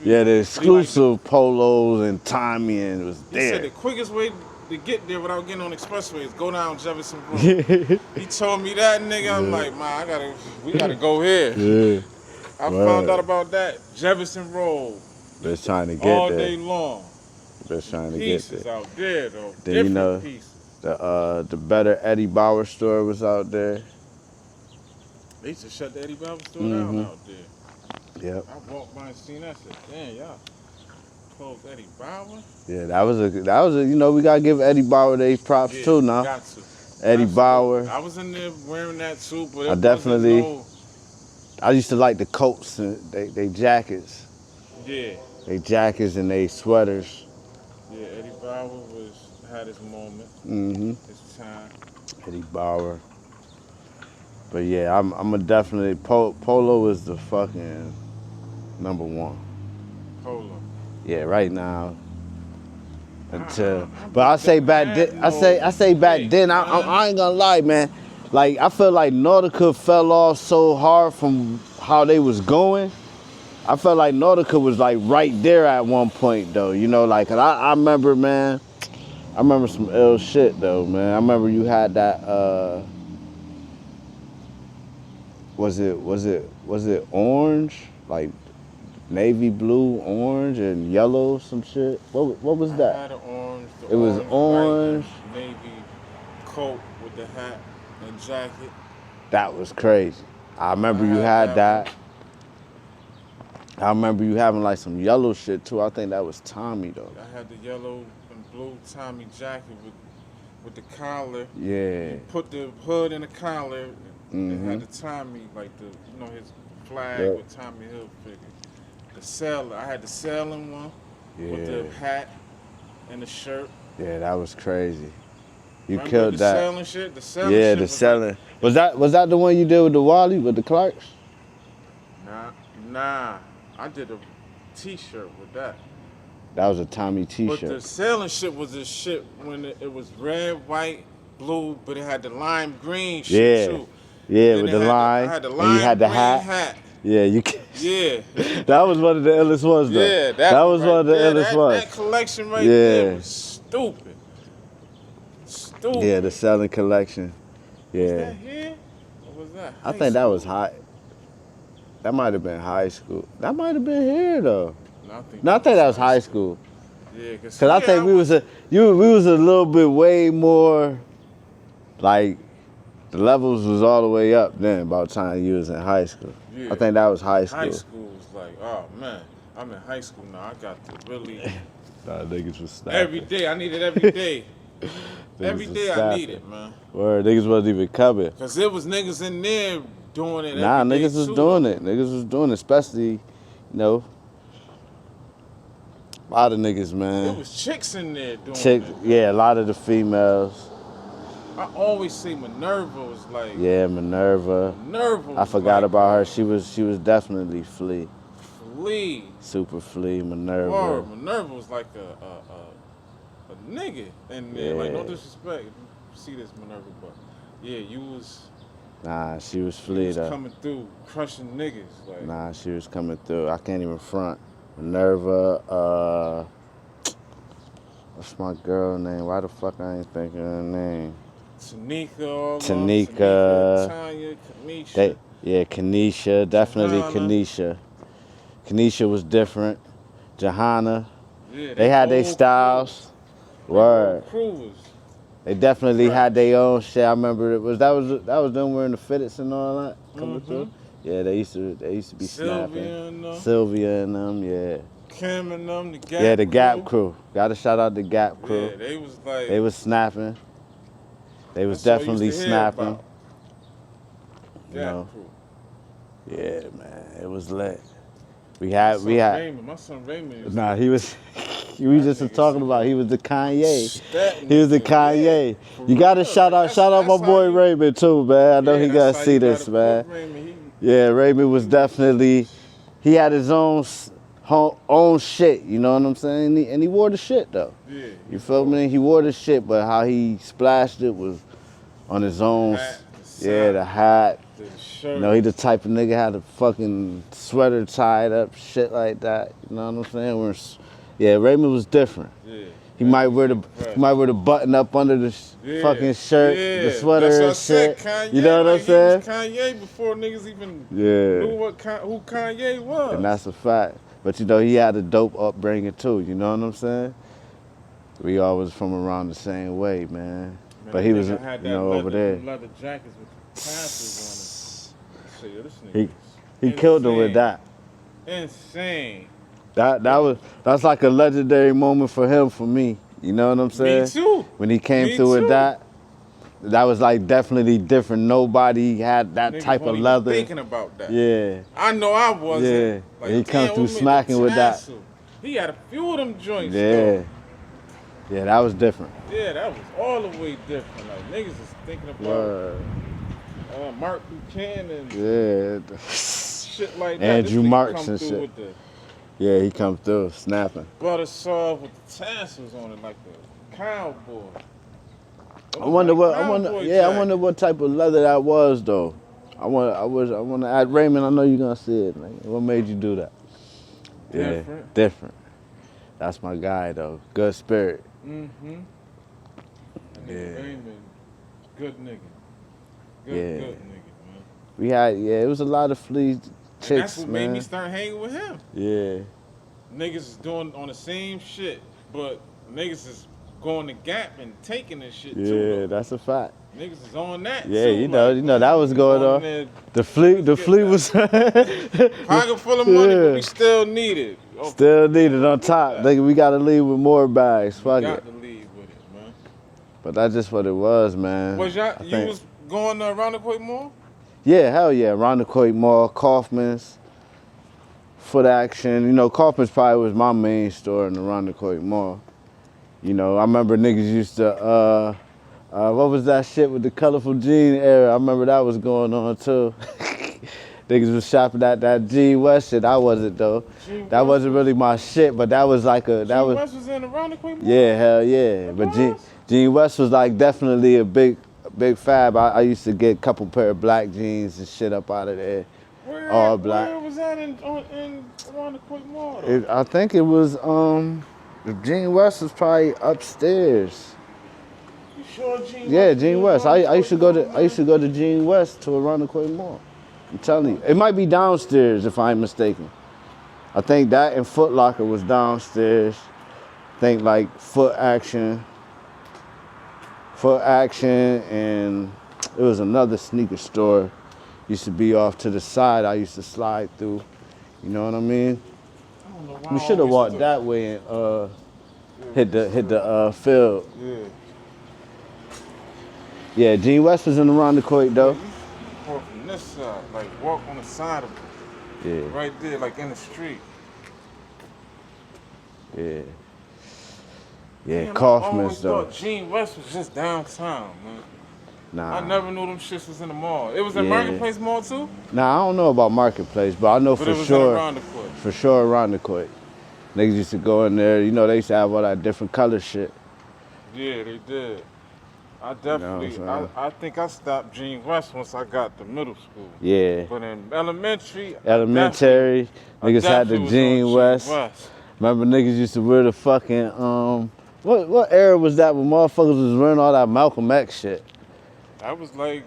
Yeah, the exclusive polos and Tommy and it was He said there. the quickest way to get there without getting on the expressway is go down Jefferson Road. He told me that, nigga. I'm like, man, we gotta go here. Yeah. I found out about that Jefferson Road Just trying to get all there. day long. Just trying to get Pieces there. out there though. Then you Different know pieces. the better Eddie Bauer store was out there. They used to shut the Eddie Bauer store down out there. Yep. I walked by and seen that. Said, damn, y'all closed Eddie Bauer. Yeah, that was a you know, we gotta give Eddie Bauer these props too now. Got to. Eddie Bauer. I was in there wearing that too, but I it definitely- wasn't I used to like the coats and they jackets. yeah. They jackets and they sweaters. Yeah, Eddie Bauer had his moment, Mm-hmm. his time. Eddie Bauer. But yeah, I'm a definitely Polo is the fucking number one. Polo. Yeah, right now. Until, but I say back then, I say back then. I ain't gonna lie, man. Like I feel like Nautica fell off so hard from how they was going. I felt like Nautica was like right there at one point though. You know, like 'cause I remember, man. I remember some ill shit though, man. I remember you had that. Was it orange? Like navy blue, orange, and yellow, some shit. What was I that? had an orange. It was orange. white, navy coat with the hat and jacket. That was crazy. I remember you had that. I remember you having like some yellow shit too. I think that was Tommy though. I had the yellow and blue Tommy jacket with the collar. Yeah. Put the hood in the collar. Mhm. It had the Tommy, like his flag Yep. with Tommy Hilfiger. The sailor, I had the sailing one with Yeah. the hat and the shirt. Yeah, that was crazy. You Remember killed the that. Sailing shit? The sailing Yeah, shit the was selling. Was that the one you did with the Wally with the Clarks? Nah. I did a T-shirt with that. That was a Tommy But the T-shirt. sailing shit was the shit when it was red, white, blue, but it had the lime green shit Yeah. too. Yeah, Then with it the had line. I had the And lime you had the green hat. Yeah, you. Yeah. That was one of the illest ones though. Yeah, that was right one of the there, illest ones. That collection right Yeah. there was stupid. Stupid. Yeah, the selling collection. Yeah. Was that here? Or was that I high think that school? was high. That might have been high school. That might have been here though. No, I think that was high school. Yeah, Cause I think we was a little bit way more, like, the levels was all the way up then. By the time you was in high school, Yeah. I think that was high school. High school was like, oh man, I'm in high school now. I got to really Nah, niggas was snapping. every day. I need it every day. Niggas Every was day I snapping. need it, man. Word, niggas wasn't even coming. Cause there was niggas in there doing it. Nah, every day niggas was too, doing though. it. Niggas was doing it, especially, you know, A lot of niggas, There man. was chicks in there doing Chick, it. yeah, a lot of the females. I always say Minerva was like. Yeah, Minerva. Minerva. I Was forgot like, about her. She was definitely Flea. Flea. Super Flea, Minerva. Word, Minerva was like a nigga in there. Like, no disrespect if you see this, Minerva, but yeah, you was. Nah, she was You Flea was though. coming through, crushing niggas. Like, Nah, she was coming through. I can't even front. Minerva, what's my girl name? Why the fuck I ain't thinking of her name? Tanika, Tanya, Kamisha. Kanisha, definitely Johanna. Kanisha. Kanisha was different. Johanna, Yeah, they had their styles. Word. Crew They definitely Right. had their own shit. I remember that was them wearing the fitteds and all that coming through. Yeah, they used to be snapping. Sylvia and them, yeah. Kim and them, the Gap. Yeah, the Gap crew. Gotta shout out the Gap crew. Yeah, they was like. They was snapping. They was That's all I definitely used to hear snapping. about. You Gap know. crew. Yeah, man, it was lit. My son Raymond. Nah, he was. We just was talking about. He was the Kanye. That He was the nigga, Kanye. yeah, for You gotta real. shout out my That's boy how you- Raymond too, man. I know he that's gotta how see you this, gotta man. put Raymond. Yeah, Raymond was definitely. He had his own shit. You know what I'm saying? And he wore the shit though. Yeah. You feel me? He wore the shit, but how he splashed it was on his own. The hat. The shirt. You know, he the type of nigga had a fucking sweater tied up, shit like that. You know what I'm saying? Raymond was different. Yeah. He might wear the button up under the fucking shirt, the sweater and That's what I shit. said, Kanye, You know what I'm saying? He was Kanye before niggas even knew who Kanye was. And that's a fact. But you know, he had a dope upbringing too. You know what I'm saying? We all was from around the same way, man. But he was, over there. Leather jackets with tassels on them. This nigga He killed him with that. Insane. That's like a legendary moment for him, for me. You know what I'm saying? Me too. When he came through with that was like definitely different. Nobody had that type of leather. Thinking about that. Yeah. I know I wasn't. Yeah. Like, he come through smacking with that. He had a few of them joints. Yeah. Though. Yeah, that was different. Yeah, that was all the way different. Like niggas is thinking about Mark Buchanan and shit like that. Andrew Marks and shit. Yeah, he come through snapping. Butter soft with the tassels on it like the cowboy. I wonder what type of leather that was though. I want to add Raymond. I know you're gonna see it. Like, what made you do that? Different. That's my guy though. Good spirit. Mm-hmm. Raymond, good nigga. Good nigga, man. We had it was a lot of flea chicks, and that's what man. made me start hanging with him. Yeah. Niggas is doing on the same shit, but niggas is going to Gap and taking this shit too. Yeah, that's a fact. Niggas is on that. Yeah, too. you know that was going on. There, the flea was pocket full of money, but we still need it. Okay. Still need it on top. Nigga, we gotta leave with more bags. Fuck it. Got to leave with it, man. But that's just what it was, man. Was you was going around the Coit Mall? Yeah, hell yeah. Around the Coit Mall, Kaufman's, Foot Action. You know, Kaufman's probably was my main store in around the Coit Mall. You know, I remember niggas used to, what was that shit with the colorful jean era? I remember that was going on too. Niggas was shopping at that G West shit. I wasn't though. That wasn't really my shit, but that was like a, that was. West was in around the Coit Mall? Yeah, hell yeah. But Gene West was like definitely a big fab. I used to get a couple pair of black jeans and shit up out of there. All black. Where was that in around the Coit Mall? I think it was, Gene West was probably upstairs. You sure Gene West? Yeah, Gene West. I used to go to Gene West to around the Coit Mall. I'm telling you. It might be downstairs if I'm mistaken. I think that and Foot Locker was downstairs. I think like Foot Action, and it was another sneaker store. Used to be off to the side. I used to slide through. You know what I mean? We should have walked that way and hit the field. Yeah. Yeah, Gene West was in around the Coit though. Walk from this side, like walk on the side of it. Yeah. Right there, like in the street. Yeah. Yeah, Damn, I Kaufman's always though. thought Gene West was just downtown, man. Nah. I never knew them shits was in the mall. It was in Yeah. Marketplace Mall too? Nah, I don't know about Marketplace, but I know But for it was sure. in around the court. For sure around the court. Niggas used to go in there, you know, they used to have all that different color shit. Yeah, they did. I You know what I'm definitely, saying? I think I stopped Gene West once I got to middle school. Yeah. But in elementary, Elementary, niggas had the definitely was Gene on West. Remember niggas used to wear the fucking, what era was that when motherfuckers was wearing all that Malcolm X shit? That was like,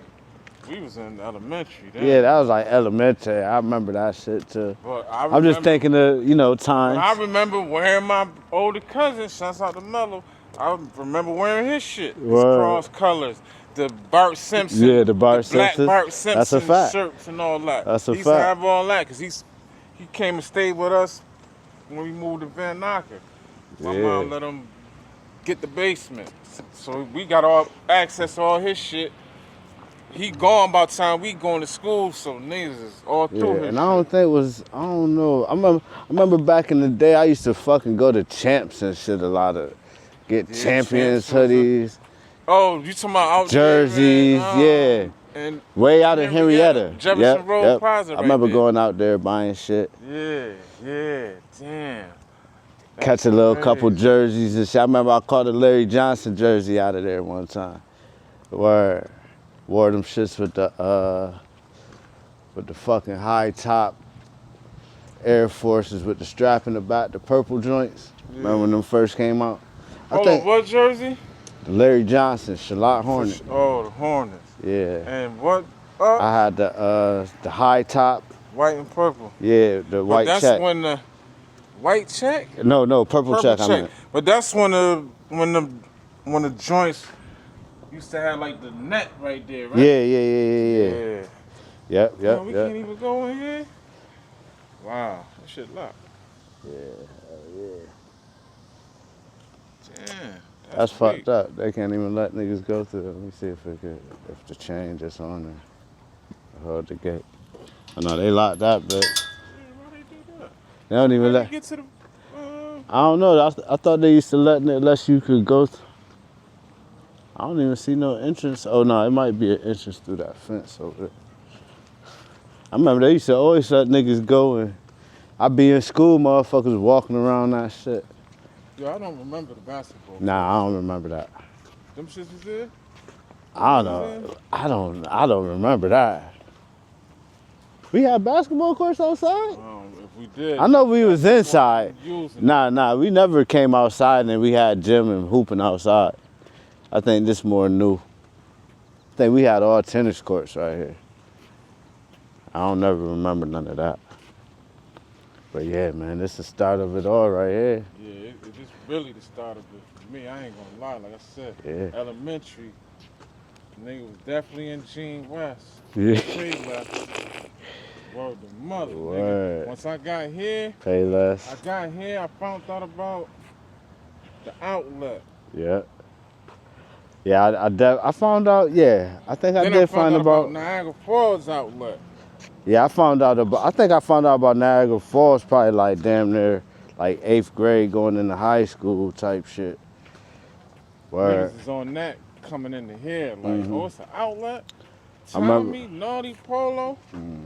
we was in elementary then. Yeah, that was like elementary. I remember that shit too. But I'm just thinking of, you know, But I times. remember wearing my older cousin, shouts out to Mello, I remember wearing his shit. His Word. cross colors, the Bart Simpson, Yeah, the Bart black Simpson. Bart That's Simpson a fact. shirts and all that. That's a he used to fact. have all that because he came and stayed with us when we moved to Van Knocker. My Yeah. mom let him get the basement. So we got all access to all his shit. He gone by the time we going to school, so niggas is all through Yeah, his and I don't think it was, I don't know. I remember back in the day, I used to fucking go to Champs and shit a lot of, get Yeah, Champions Champs was hoodies, Oh, you talking about out jerseys, there, man? yeah. And Way out in Henrietta. Jefferson Road Plaza I right remember there. going out there buying shit, Yeah, damn. catch a little crazy. couple jerseys and shit. I remember I caught a Larry Johnson jersey out of there one time. Wore them shits with the fucking high top Air Forces with the strap in the back, the purple joints. Yeah. Remember when them first came out? Hold on, what jersey? The Larry Johnson, Charlotte Hornet. Oh, the Hornets. Yeah. And what? I had the high top. White and purple. Yeah, the white that's check. when the white check? No, purple check. I mean. But that's when the joints used to have like the net right there, right? Yeah. Yep. Man, we can't even go in here. Wow, that shit locked. Yeah. Damn. That's fucked up. They can't even let niggas go through. Let me see if the chain that's on there. Hold the gate. Oh no, they locked that bitch. Why they do that? They don't even How let. they get to the, I don't know. I thought they used to let it unless you could go. I don't even see no entrance. Oh no, it might be an entrance through that fence over there. I remember they used to always let niggas go and I'd be in school, motherfuckers walking around that shit. Yo, I don't remember the basketball. Nah, I don't remember that. Them shits was there? I don't know. I don't remember that. We had basketball courts outside? If we did. I know we was inside. Using Nah, we never came outside and we had gym and hooping outside. I think this more new. I think we had all tennis courts right here. I don't never remember none of that. But yeah, man, this is the start of it all right here. Yeah, it's just really the start of it for me. I ain't gonna lie, like I said, Yeah. elementary, nigga was definitely in Gene West. Yeah. Payless. Word to mother, Word. nigga. Once I got here, Payless. I found out about the outlet. Yeah. Yeah, I found out, yeah. I think I Then did found find out about Niagara Falls outlet. Yeah, I think I found out about Niagara Falls probably like damn near like 8th grade going into high school type shit. Word. Niggas is on that coming into here, like, oh, it's an outlet? I remember- Tommy, Naughty Polo?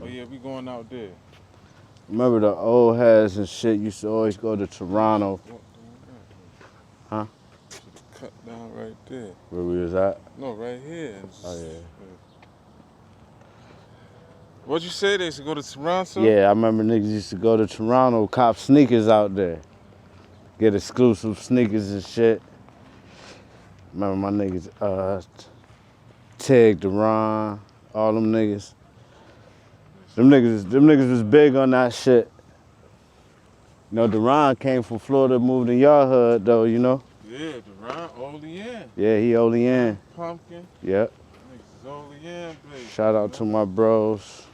Oh yeah, we going out there. Remember the old heads and shit used to always go to Toronto. Huh? Cut down right there. Where we was at? No, right here. Oh yeah. What'd you say? They used to go to Toronto? Yeah, I remember niggas used to go to Toronto, cop sneakers out there. Get exclusive sneakers and shit. Remember my niggas, Tig, Deron, all them niggas. Them niggas was big on that shit. You know, Deron came from Florida, moved in your hood though, you know? Yeah, Deron, Olean. Yeah, he Olean. Pumpkin. Yep. Niggas Olean, baby. Shout out to my bros.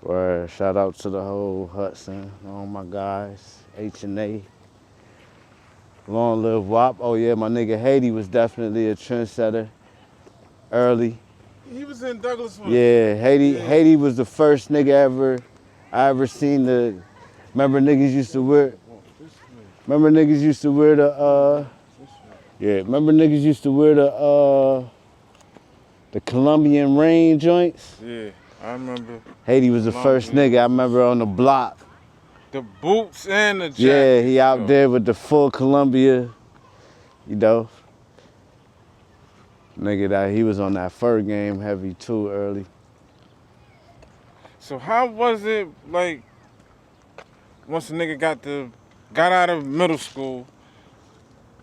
Word, shout out to the whole Hudson, all my guys, H&A. Long live WAP. Oh yeah, my nigga Haiti was definitely a trendsetter early. He was in Douglas. Yeah, Haiti was the first nigga I ever seen Remember niggas used to wear. Remember niggas used to wear the. Yeah. Remember niggas used to wear the Colombian rain joints. Yeah, I remember. Haiti was the first nigga I remember on the block. The boots and the jacket. Yeah, he out there with the full Columbia, you know. Nigga, that he was on that fur game heavy too early. So how was it like once a nigga got out of middle school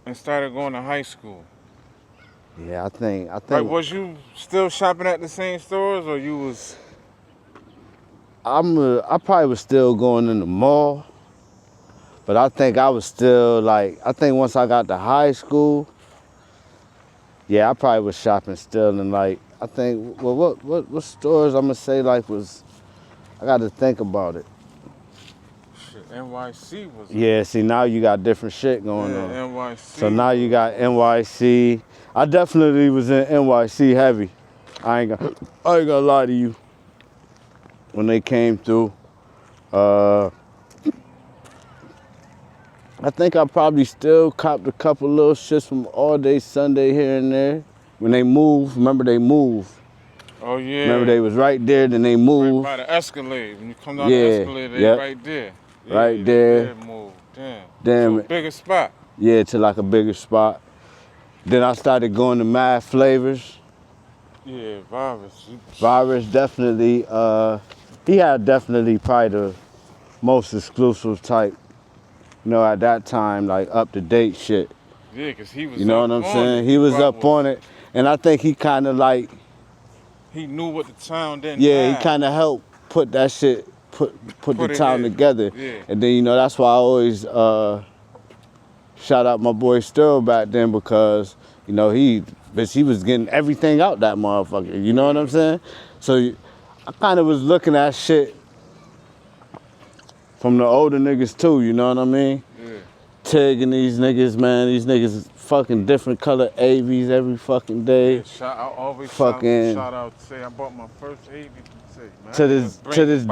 and started going to high school? Yeah, I think. Like, was you still shopping at the same stores, or you was? I probably was still going in the mall, but I think I was still like. I think once I got to high school, yeah, I probably was shopping still in like. I think. Well, what stores I'm gonna say like was? I got to think about it. Shit, NYC was. Yeah, see now you got different shit going on. NYC. So now you got NYC. I definitely was in NYC heavy. I ain't gonna lie to you. When they came through, I think I probably still copped a couple little shits from All Day Sunday here and there. When they moved, remember they moved. Oh yeah. Remember they was right there, then they moved. Right by the Escalade. When you come down the Escalade, they right there. Yeah, right there. Moved. Damn. Damn. To a bigger spot. Yeah, to like a bigger spot. Then I started going to Mad Flavors. Yeah, Virus. Virus definitely, he had definitely probably the most exclusive type, you know, at that time, like up-to-date shit. Yeah, because he was You know what I'm saying? He was up on it. And I think he kind of like... He knew what the town didn't Yeah, have. he kind of helped put that shit, put the town together. Yeah. And then, you know, that's why I always shout out my boy Sterl back then because, you know, he was getting everything out that motherfucker. You know what I'm saying? So I kind of was looking at shit from the older niggas too, you know what I mean? Yeah. Tagging these niggas, man. These niggas fucking different color AVs every fucking day. Yeah, I always fucking shout out, say I bought my first AV. Man, to this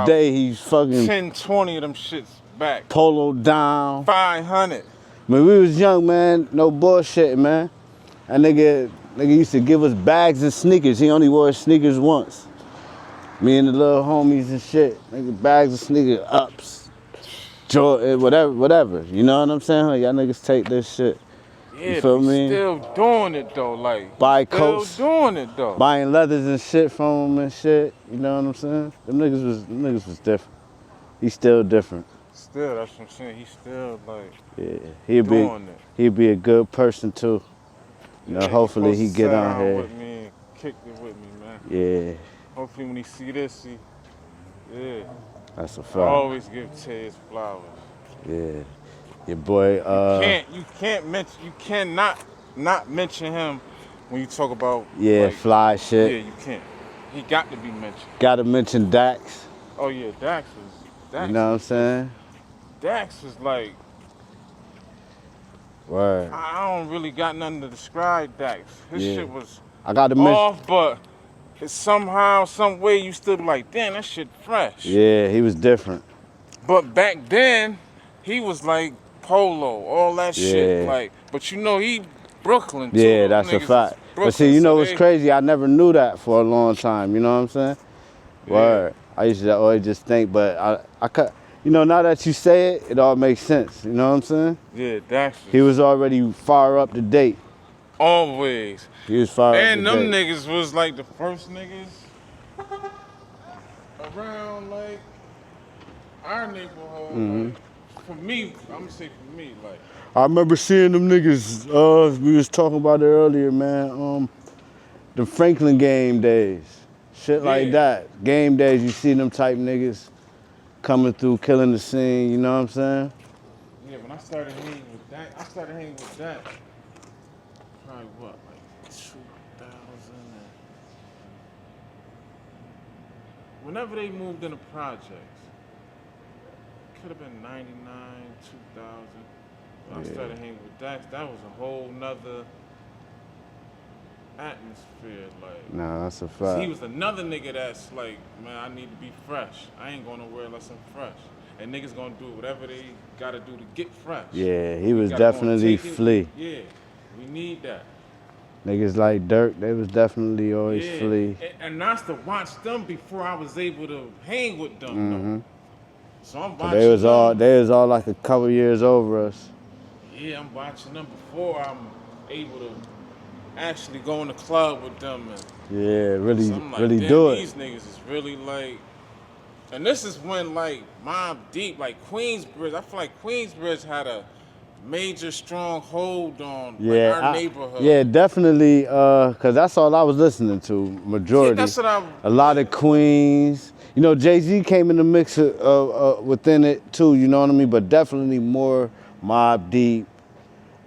day, he's fucking 10, 20 of them shits back. Polo down. 500. When we was young, man, no bullshit, man. That nigga used to give us bags of sneakers. He only wore sneakers once. Me and the little homies and shit. Nigga, bags of sneakers, ups, Jordan, whatever. You know what I'm saying? Like, y'all niggas take this shit. Yeah, you feel me? Still doing it though, like. Buy coats. Still doing it though. Buying leathers and shit from him and shit. You know what I'm saying? Them niggas was different. He's still different. Still, that's what I'm saying. He's still like. Yeah, he'd be a good person too. You know, yeah, hopefully he get on here. With me and kicked it with me, man. Yeah. Hopefully when he see this, yeah. That's a fact. I always give Tay his flowers. Yeah. Your boy, You cannot not mention him when you talk about like, fly shit. Yeah, you can't. He got to be mentioned. Gotta mention Dax. Oh yeah, Dax. You know what I'm saying? Dax was like, word. I don't really got nothing to describe Dax. His shit was off, but somehow, some way you still be like, damn, that shit fresh. Yeah, he was different. But back then, he was like Polo, all that shit. Like, but you know, he Brooklyn too. Yeah, that's a fact. But see, you know what's crazy? I never knew that for a long time. You know what I'm saying? Word. I used to always just think, but I cut. You know, now that you say it, it all makes sense. You know what I'm saying? Yeah, Dax. He was already far up to date. Always. He was far up to date. And them niggas was like the first niggas around like our neighborhood. Mm-hmm. Like, for me, I'm gonna say for me, like. I remember seeing them niggas. We was talking about it earlier, man. The Franklin game days, shit like that. Game days, you see them type niggas coming through, killing the scene. You know what I'm saying? Yeah, when I started hanging with that, probably what, like 2000. Whenever they moved into projects, could have been 99, 2000. When I started hanging with Dax, that was a whole nother atmosphere. Like, nah, that's a fact. He was another nigga that's like, man, I need to be fresh. I ain't going nowhere unless I'm fresh. and niggas gonna do whatever they gotta do to get fresh. Yeah, he We was gotta go and definitely take it. flea. Yeah, we need that. Niggas like Dirk, they was definitely always Yeah, flea. and I used to watch them before I was able to hang with them. Though. So I'm watching They was them. all like a couple years over us. Yeah, I'm watching them before I'm able to actually go in the club with them. And Yeah, really, so I'm like, really damn, do it. these niggas is really like. And this is when like Mobb Deep, like Queensbridge. I feel like Queensbridge had a major strong hold on like, our neighborhood. Yeah, definitely, cause that's all I was listening to, majority. Yeah, that's what a lot of Queens. You know, Jay-Z came in the mix within it too, you know what I mean? But definitely more Mobb Deep,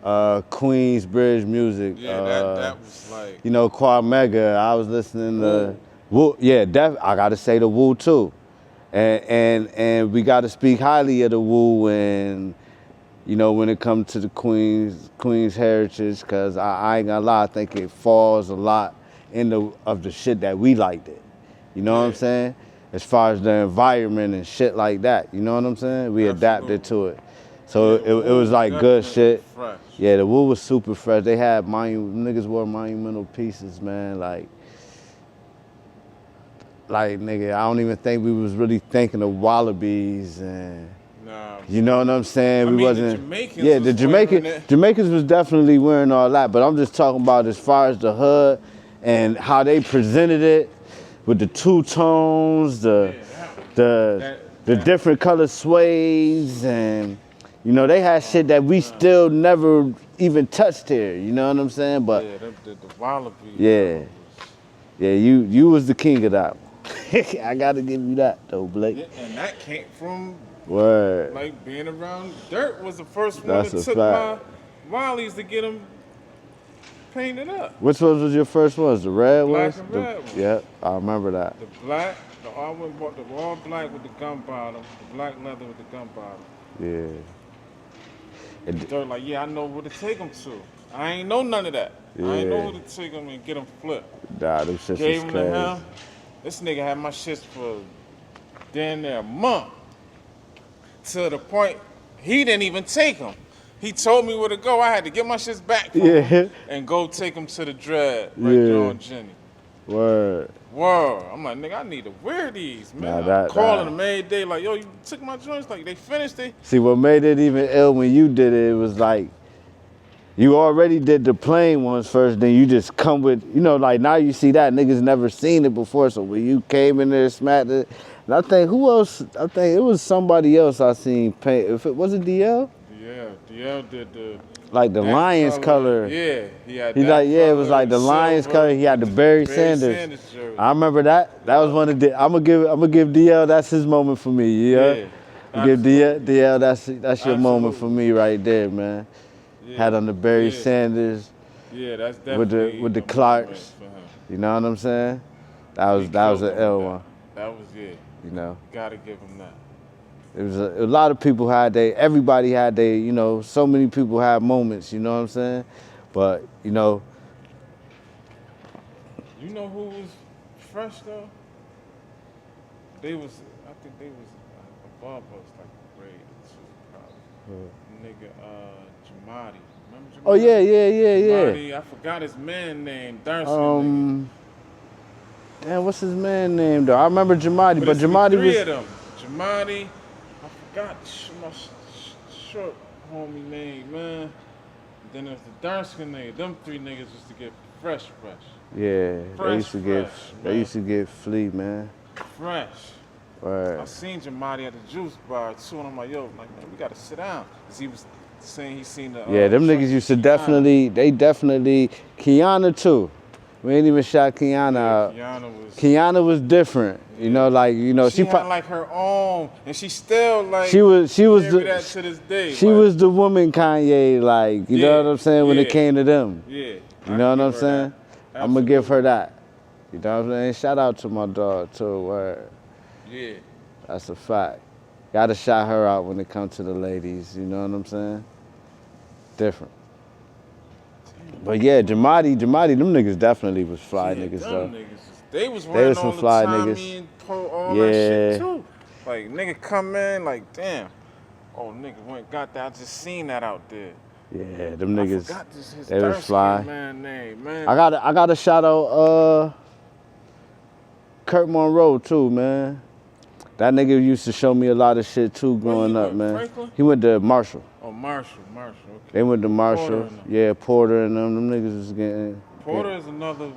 Queensbridge music. Yeah, that was like. You know, Quad Mega, I was listening to Wu. Yeah, I gotta say the Wu too. And we gotta speak highly of the Wu and you know, when it comes to the Queens heritage, cause I ain't gonna lie, I think it falls a lot of the shit that we liked it. You know what I'm saying? As far as the environment and shit like that, you know what I'm saying? We adapted to it. So it was like good shit. Fresh. Yeah, the Wu was super fresh. They had niggas wore monumental pieces, man. Like nigga, I don't even think we was really thinking of wallabies and. Nah, you know what I'm saying? I we mean, wasn't. The Jamaicans yeah, was the Jamaicans was definitely wearing all that, but I'm just talking about as far as the hood and how they presented it with the two tones, the different color suedes, and you know they had shit that we still never even touched here. You know what I'm saying? But yeah, the wallaby. yeah, you was the king of that one. I gotta give you that though, Blake. Yeah, and that came from. Word. Like being around Dirt was the first one That's that a took fact. my Wiley's to get them painted up. Which one was your first ones? The red Black ones? and red ones. Yeah, I remember that. The black, the all went bought the all black with the gun bottom, the black leather with the gun bottom. Yeah. Dirt like, yeah, I know where to take them to. I ain't know none of that. I ain't know where to take them and get them flipped. Nah, them shits Gave was them to crazy. him. This nigga had my shits for damn near a month. To the point, he didn't even take them. He told me where to go. I had to get my shits back from him and go take them to the dread right there on Jenny. Word. I'm like, nigga, I need to wear these, man. Nah, I'm calling them every day, like, yo, you took my joints, like, they finished it. See, what made it even ill when you did it, it was like, you already did the plain ones first, then you just come with, you know, like now you see that, niggas never seen it before, so when you came in there, smacked it, and I think, who else, I think it was somebody else I seen paint, if it wasn't DL? Yeah, DL did the... Like the Lions color. Yeah, he had He that like, yeah, it was color, like the Lions silver, color, he had the Barry Sanders. jersey. I remember that. That was one of the, I'm gonna give DL, that's his moment for me, yeah? Give DL, that's your moment for me right there, man. Yeah. Had on the Barry Sanders. Yeah, that's definitely with the Clarks. You know what I'm saying? That was an L one. That was it. You know. Gotta give him that. It was a lot of people everybody had you know, so many people had moments, you know what I'm saying? But, you know. You know who was fresh though? I think they was above us, like a grade or two, probably. Nigga, Jamadi. Remember Jamadi? Oh yeah. Jamadi, I forgot his man name. Darcy. Damn, what's his man name though? I remember Jamadi, but Jamadi was. Three of them. Jamadi, I forgot my short homie name, man. Then there's the dark name. Them three niggas used to get fresh. Yeah, Fresh, they used to get flea, man. Fresh. Right. I seen Jamadi at the juice bar too, and I'm like, yo, like, man, we gotta sit down. Cause he was saying he seen the. Yeah, them niggas used to definitely, Kiana too. We ain't even shot Kiana out. Kiana was different. Yeah. You know, like, you know, she had like her own, and she still like. She was that to this day. She was the woman Kanye, like, you know what I'm saying, when it came to them. Yeah. You know what I'm saying? I'm gonna give her that. You know what I'm saying? Shout out to my dog too. Word. Yeah. That's a fact. Gotta shout her out when it comes to the ladies. You know what I'm saying? Different. But yeah, Jamadi, them niggas definitely was fly niggas though. They was some fly niggas. All that shit too. Like, nigga come in, like, damn. Oh, nigga went got that. I just seen that out there. Yeah, them I niggas, forgot this his they was fly. man name, man. I got a shout out Kurt Monroe too, man. That nigga used to show me a lot of shit too growing up, man. Franklin? He went to Marshall. Oh, Marshall, okay. They went to Marshall. Porter Yeah, Porter and them niggas was getting. Porter is another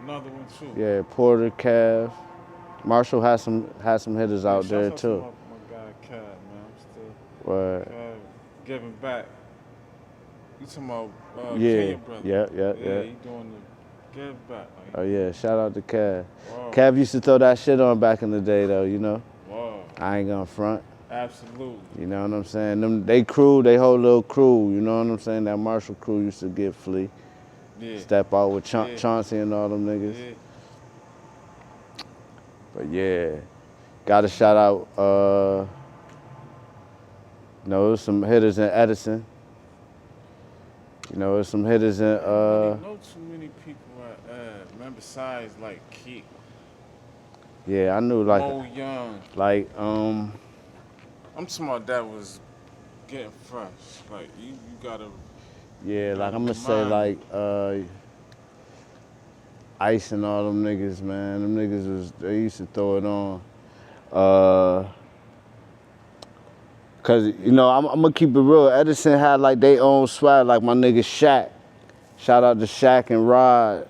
one too. Yeah, Porter, Cav. Marshall had some hitters out there Shout too. out to my guy Cav, man. I'm still Word. giving back. You talking about Yeah, Kenya brother? yeah. He doing the give back. Like, Oh yeah, shout out to Cav. wow. Cav used to throw that shit on back in the day though, you know. Wow. I ain't gonna front. Absolutely. You know what I'm saying? They whole little crew, you know what I'm saying? That Marshall crew used to get flea. Yeah. Step out with Chauncey and all them niggas. Yeah. But yeah, gotta shout out, you know, there's some hitters in Edison. You know, there's some hitters in, I don't know too many people man, besides like Keith. yeah, I knew like, Mo Young. I'm talking about that was getting fresh. Like, you gotta. yeah, like I'm gonna say like, Ice and all them niggas, man. Them niggas they used to throw it on. Cause, you know, I'm gonna keep it real. Edison had like their own swag, like my nigga Shaq. Shout out to Shaq and Rod.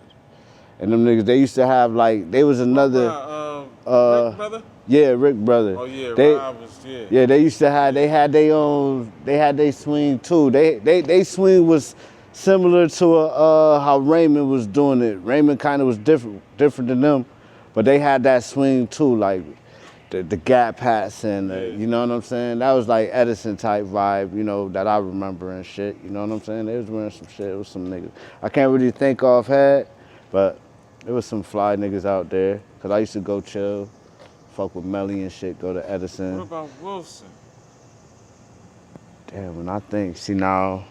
And them niggas, they used to have like, they was another. Rick brother? Yeah, Rick brother. Oh yeah, they, Rod was, yeah. Yeah, they used to have, they had their swing too. They swing was similar to how Raymond was doing it. Raymond kind of was different than them, but they had that swing too, like the gap hats and you know what I'm saying? That was like Edison type vibe, you know, that I remember and shit. You know what I'm saying? They was wearing some shit. It was some niggas. I can't really think offhand, but there was some fly niggas out there. Cause I used to go chill, fuck with Melly and shit, go to Edison. What about Wilson? Damn, when I think, see now,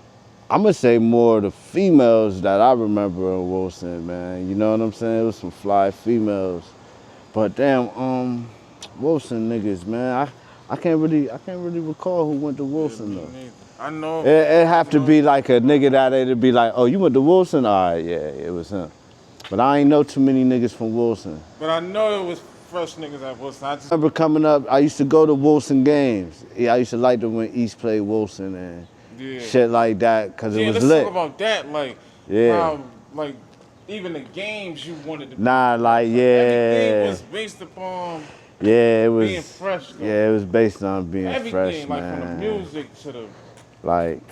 I'm gonna say more of the females that I remember in Wilson, man. You know what I'm saying? It was some fly females. But damn, Wilson niggas, man. I can't really recall who went to Wilson though. I know. It have to be like a nigga that it'd be like, oh, you went to Wilson? All right, yeah, it was him. But I ain't know too many niggas from Wilson. But I know it was fresh niggas at Wilson. I just remember coming up, I used to go to Wilson games. Yeah, I used to like to when East played Wilson and shit like that, cause it was let's lit. talk about that, like, how, like, even the games you wanted to Nah, like, yeah. Everything was based upon it was being fresh, though. Yeah, it was based on being everything, fresh, like, man. from the music to the like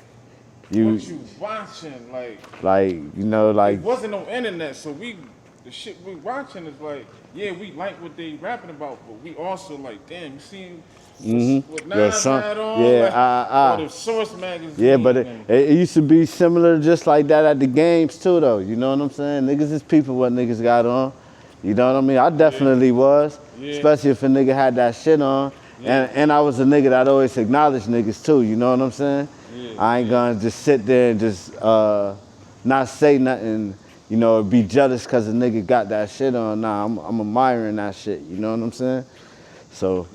what you watching, like, you know, like it wasn't no internet, so the shit we watching is like, yeah, we like what they rapping about, but we also like, damn, you seen what Nas had on? Or the Source magazine. Yeah, but it used to be similar just like that at the games too though, you know what I'm saying? Niggas is people what niggas got on. You know what I mean? I definitely was, especially if a nigga had that shit on. And I was a nigga that always acknowledged niggas too, you know what I'm saying? I ain't gonna just sit there and just not say nothing, you know, or be jealous cause a nigga got that shit on. Nah, I'm admiring that shit, you know what I'm saying? So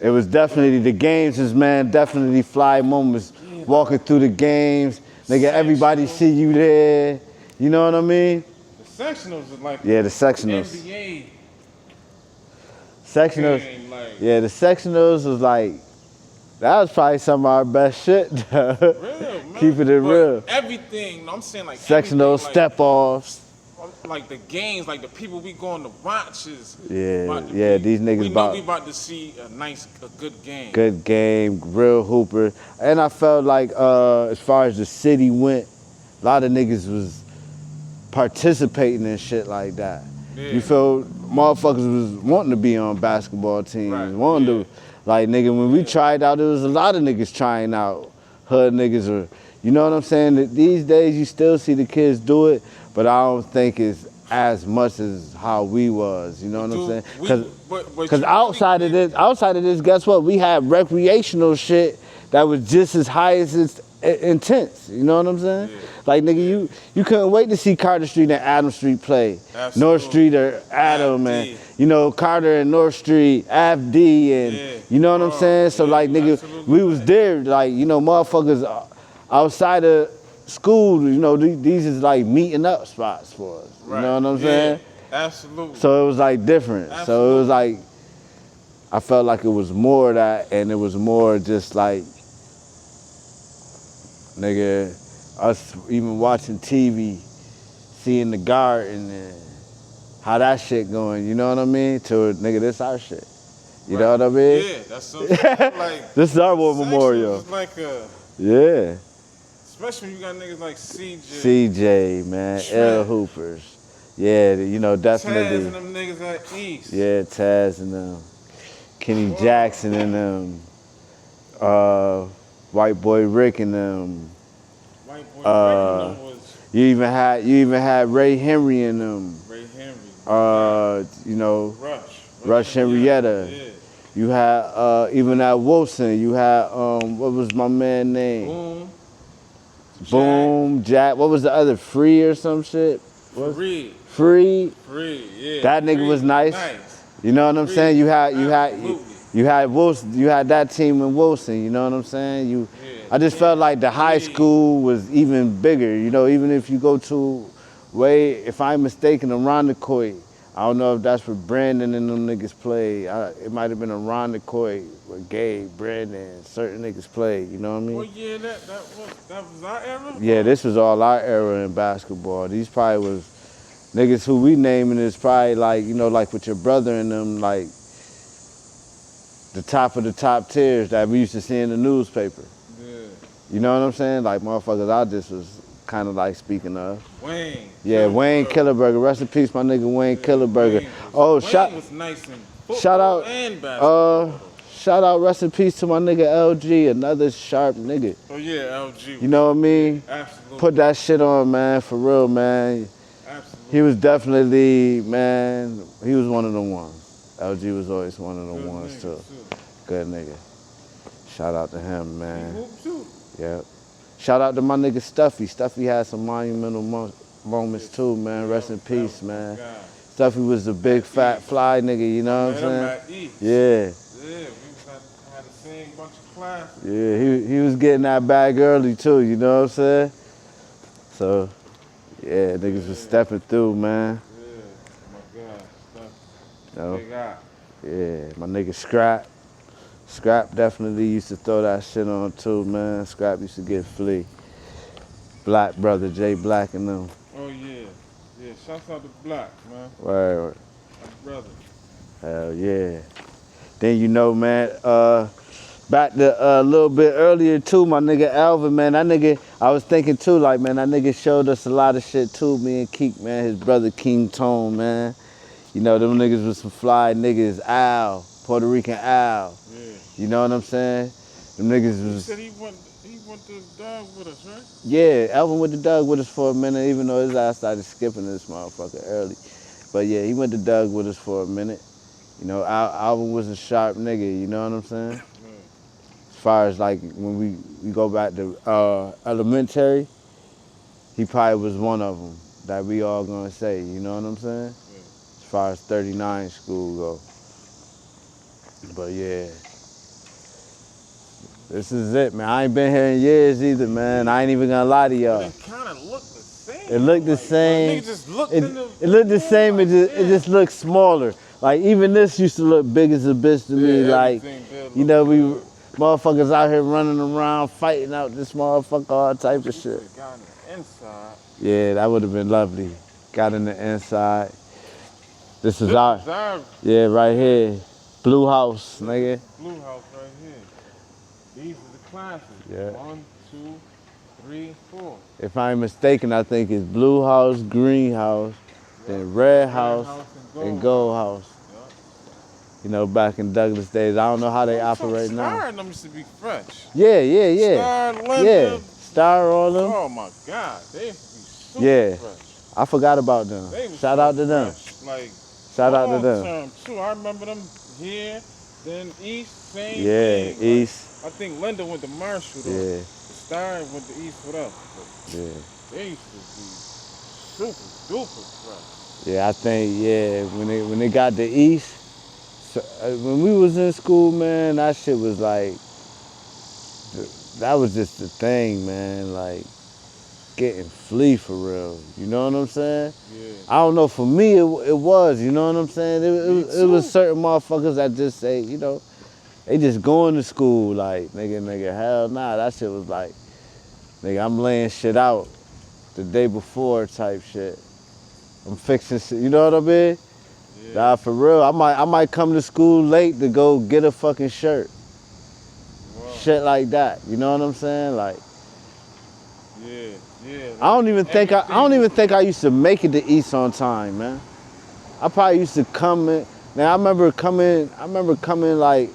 it was definitely, the games is, man, definitely fly moments. Walking through the games, nigga, everybody see you there, you know what I mean? The sectionals is like the sectionals. NBA. Sectionals, the sectionals was like, that was probably some of our best shit. Real, man. Keeping it real. Everything, I'm saying like sectionals, like, step-offs. Like the games, like the people we going to watch is these niggas we know we about to see a good game. Good game, real hooper. And I felt like as far as the city went, a lot of niggas was participating in shit like that. You feel motherfuckers was wanting to be on basketball teams, wanting to, like, nigga, when we tried out, there was a lot of niggas trying out, hood niggas, or, you know what I'm saying? These days you still see the kids do it, but I don't think it's as much as how we was, you know what I'm saying? Because outside of this, guess what? We had recreational shit that was just as high as intense. You know what I'm saying? Yeah. Like nigga, you couldn't wait to see Carter Street and Adam Street play. Absolutely. North Street or Adam and you know Carter and North Street, Ave D and you know what I'm saying? So like nigga, absolutely. we was there. Like you know motherfuckers outside of school. You know these is like meeting up spots for us. You know what I'm saying? Absolutely. So it was like different. Absolutely. So it was like I felt like it was more of that, and it was more just like. Nigga, us even watching TV, seeing the garden and how that shit going, you know what I mean? To nigga, this our shit. You know what I mean? Yeah, that's so like this is our war memorial. It's like a especially when you got niggas like CJ, man, L Hoopers. Yeah, you know, definitely. Taz and them niggas at East. Yeah, Taz and them. Kenny Jackson and them. White Boy Rick and them. White Boy Rick and them was. You even had Ray Henry and them. Ray Henry. You know. Rush Henrietta. Yeah. You had even at Wilson. You had what was my man name? Boom. Jack. What was the other? Free or some shit? Free. Yeah. That nigga was nice. You know what I'm saying? You had Wilson, you had that team in Wilson, you know what I'm saying? I just felt like the high school was even bigger, you know, even if you go to if I'm mistaken, Arondequoit, I don't know if that's where Brandon and them niggas played. It might have been Arondequoit where Gabe, Brandon, certain niggas played, you know what I mean? Well, yeah, that was our era? Yeah, this was all our era in basketball. These probably was niggas who we naming is probably like, you know, like with your brother and them, like, the top of the top tiers that we used to see in the newspaper. Yeah. You know what I'm saying? Like motherfuckers I just was kind of like speaking of. Wayne. Yeah, Wayne Killerberger. Rest in peace, my nigga Wayne Killerberger. Wayne was nice in football and basketball. Shout out, rest in peace to my nigga LG, another sharp nigga. Oh yeah, LG. You know what I mean? Absolutely. Put that shit on, man, for real, man. Absolutely. He was definitely, man, he was one of the ones. LG was always one of the ones too. Good nigga. Shout out to him, man. Yep. Shout out to my nigga Stuffy. Stuffy had some monumental moments too, man. Rest in peace, man. Stuffy was the big fat fly nigga, you know what I'm saying? Yeah. Yeah, we had the same bunch of classes. Yeah, he was getting that bag early too, you know what I'm saying? So, yeah, niggas was stepping through, man. No. Yeah, my nigga Scrap. Scrap definitely used to throw that shit on too, man. Scrap used to get flea. Black brother, Jay Black and them. Oh yeah. Yeah, shouts out to Black, man. Right. My brother. Hell yeah. Then you know, man, back to a little bit earlier too, my nigga Alvin, man. That nigga, I was thinking too, like, man, that nigga showed us a lot of shit too, me and Keek, man, his brother King Tone, man. You know, them niggas was some fly niggas, Al, Puerto Rican Al. Yeah. You know what I'm saying? Them niggas was... You said he went to the dog with us, right? Yeah, Alvin went to Doug with us for a minute, even though his ass started skipping this motherfucker early. But yeah, he went to Doug with us for a minute. You know, Alvin was a sharp nigga, you know what I'm saying? Yeah. As far as like, when we go back to elementary, he probably was one of them that we all gonna say, you know what I'm saying? As far as 39 school go. But yeah. This is it, man. I ain't been here in years either, man. I ain't even gonna lie to y'all. It kind of looked the same. It looked the same. Just looked it looked the same. It just looked smaller. Like even this used to look big as a bitch to me. Like, you know, we motherfuckers out here running around fighting out this motherfucker, all type of shit. Got in the inside. Yeah, that would have been lovely. Got in the inside. This is our. Yeah, right here. Blue House, nigga. Blue House right here. These are the classes. Yeah. 1, 2, 3, 4. If I'm mistaken, I think it's Blue House, Green House, then Red House, and Gold House. Yep. You know, back in Douglas days, I don't know how they operate now. Star them used to be fresh. Yeah. Star, Linda. Yeah, Star on them. Oh my God, they used to be super fresh. I forgot about them. Shout out to them. Like, shout out to them. Too. I remember them here, then East, same thing. Like, East. I think Linda went to Marshall though. Yeah. Star went to East with us. But Yeah. they used to be super duper fresh. Yeah, I think, yeah, when they got the East, so, when we was in school, man, that shit was like, that was just the thing, man, like, getting flea for real, you know what I'm saying? Yeah. I don't know, for me, it was, you know what I'm saying? It was certain motherfuckers that just say, you know, they just going to school, like, nigga, hell nah, that shit was like, nigga, I'm laying shit out the day before type shit. I'm fixing shit, you know what I mean? Yeah. Nah, for real, I might come to school late to go get a fucking shirt. Wow. Shit like that, you know what I'm saying? Like, Yeah. Like I don't even think I used to make it to East on time, man. I probably used to come in. Man, I remember coming like,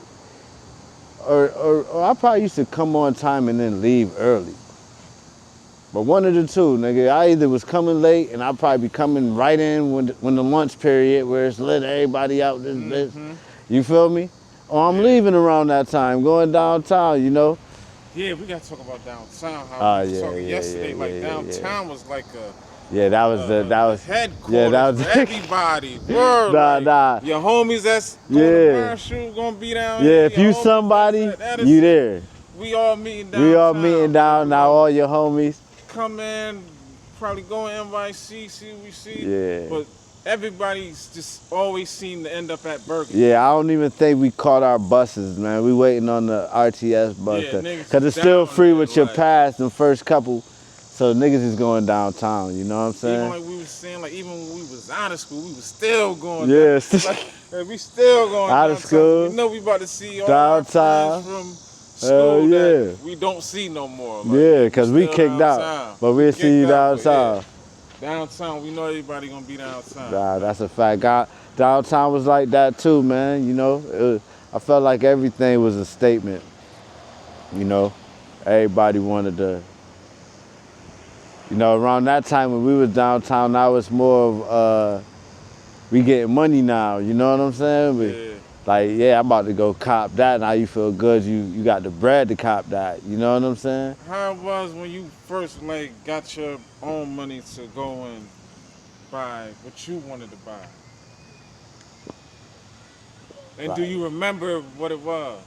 or I probably used to come on time and then leave early. But one of the two, nigga. I either was coming late and I'd probably be coming right in when the lunch period where it's lit everybody out this bitch. You feel me? Or I'm leaving around that time, going downtown, you know? Yeah, we gotta talk about downtown. How we were talking yesterday, downtown was like a that was headquarters for everybody. Word, nah. Your homies that's going to Marshall gonna be down here. Yeah, if you somebody, you there. We all meeting downtown. Now all your homies. Come in, probably go in NYC, see what we see. Yeah. But everybody's just always seem to end up at Burger. Yeah, I don't even think we caught our buses, man. We waiting on the RTS bus. Yeah, Cause it's still free with your pass the first couple. So niggas is going downtown, you know what I'm saying? Even like we was saying, like even when we was out of school, we was still going yes. like, we still going out downtown. of school. We know we about to see all downtown. our friends from school that we don't see no more. Like, yeah, cause we kicked out. But we'll see you downtown. Downtown, we know everybody gonna be downtown. Nah, that's a fact. Downtown was like that too, man, you know? I felt like everything was a statement, you know? Everybody wanted to, you know, around that time when we was downtown, now it's more of, we getting money now, you know what I'm saying? Like, yeah, I'm about to go cop that, now you feel good, you got the bread to cop that, you know what I'm saying? How it was when you first, like, got your own money to go and buy what you wanted to buy? And do you remember what it was?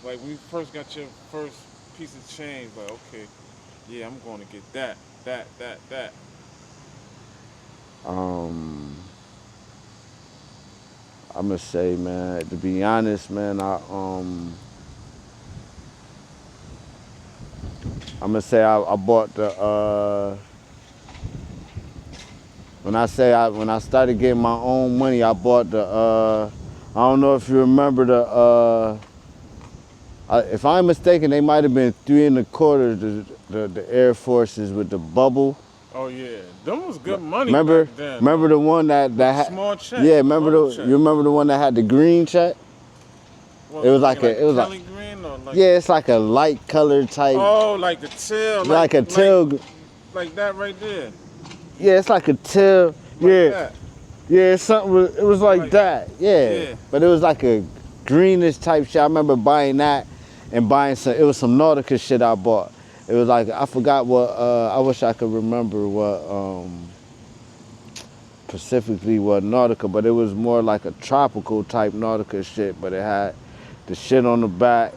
Like, when you first got your first piece of change, like, okay, yeah, I'm going to get that. I'm gonna say, man, to be honest, man, I'm gonna say I bought the, when I started getting my own money, I bought the, I don't know if you remember the, if I'm mistaken, they might have been 3 1/4, the Air Forces with the bubble. Oh yeah, them was good money remember, back then. Remember the one that had small check? Yeah, you remember the one that had the green check? What, it was like Kelly like green or like yeah, it's like a light colored type. Oh, like the teal. Like a teal. Like that right there. Yeah, it's like a teal. That. Yeah, something. It was like that. Yeah, but it was like a greenish type shit. I remember buying that and buying some. It was some Nautica shit I bought. It was like, I forgot what, I wish I could remember what, specifically what Nautica, but it was more like a tropical type Nautica shit, but it had the shit on the back.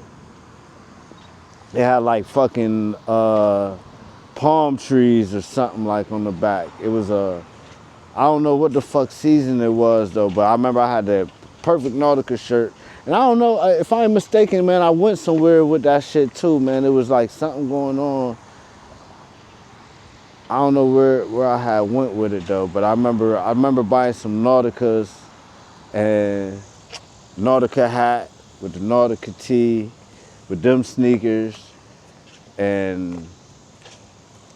It had like fucking palm trees or something like on the back. It was I don't know what the fuck season it was though, but I remember I had the perfect Nautica shirt. And I don't know, if I'm mistaken, man, I went somewhere with that shit too, man. It was like something going on. I don't know where I had went with it though, but I remember buying some Nauticas and Nautica hat with the Nautica tee, with them sneakers, and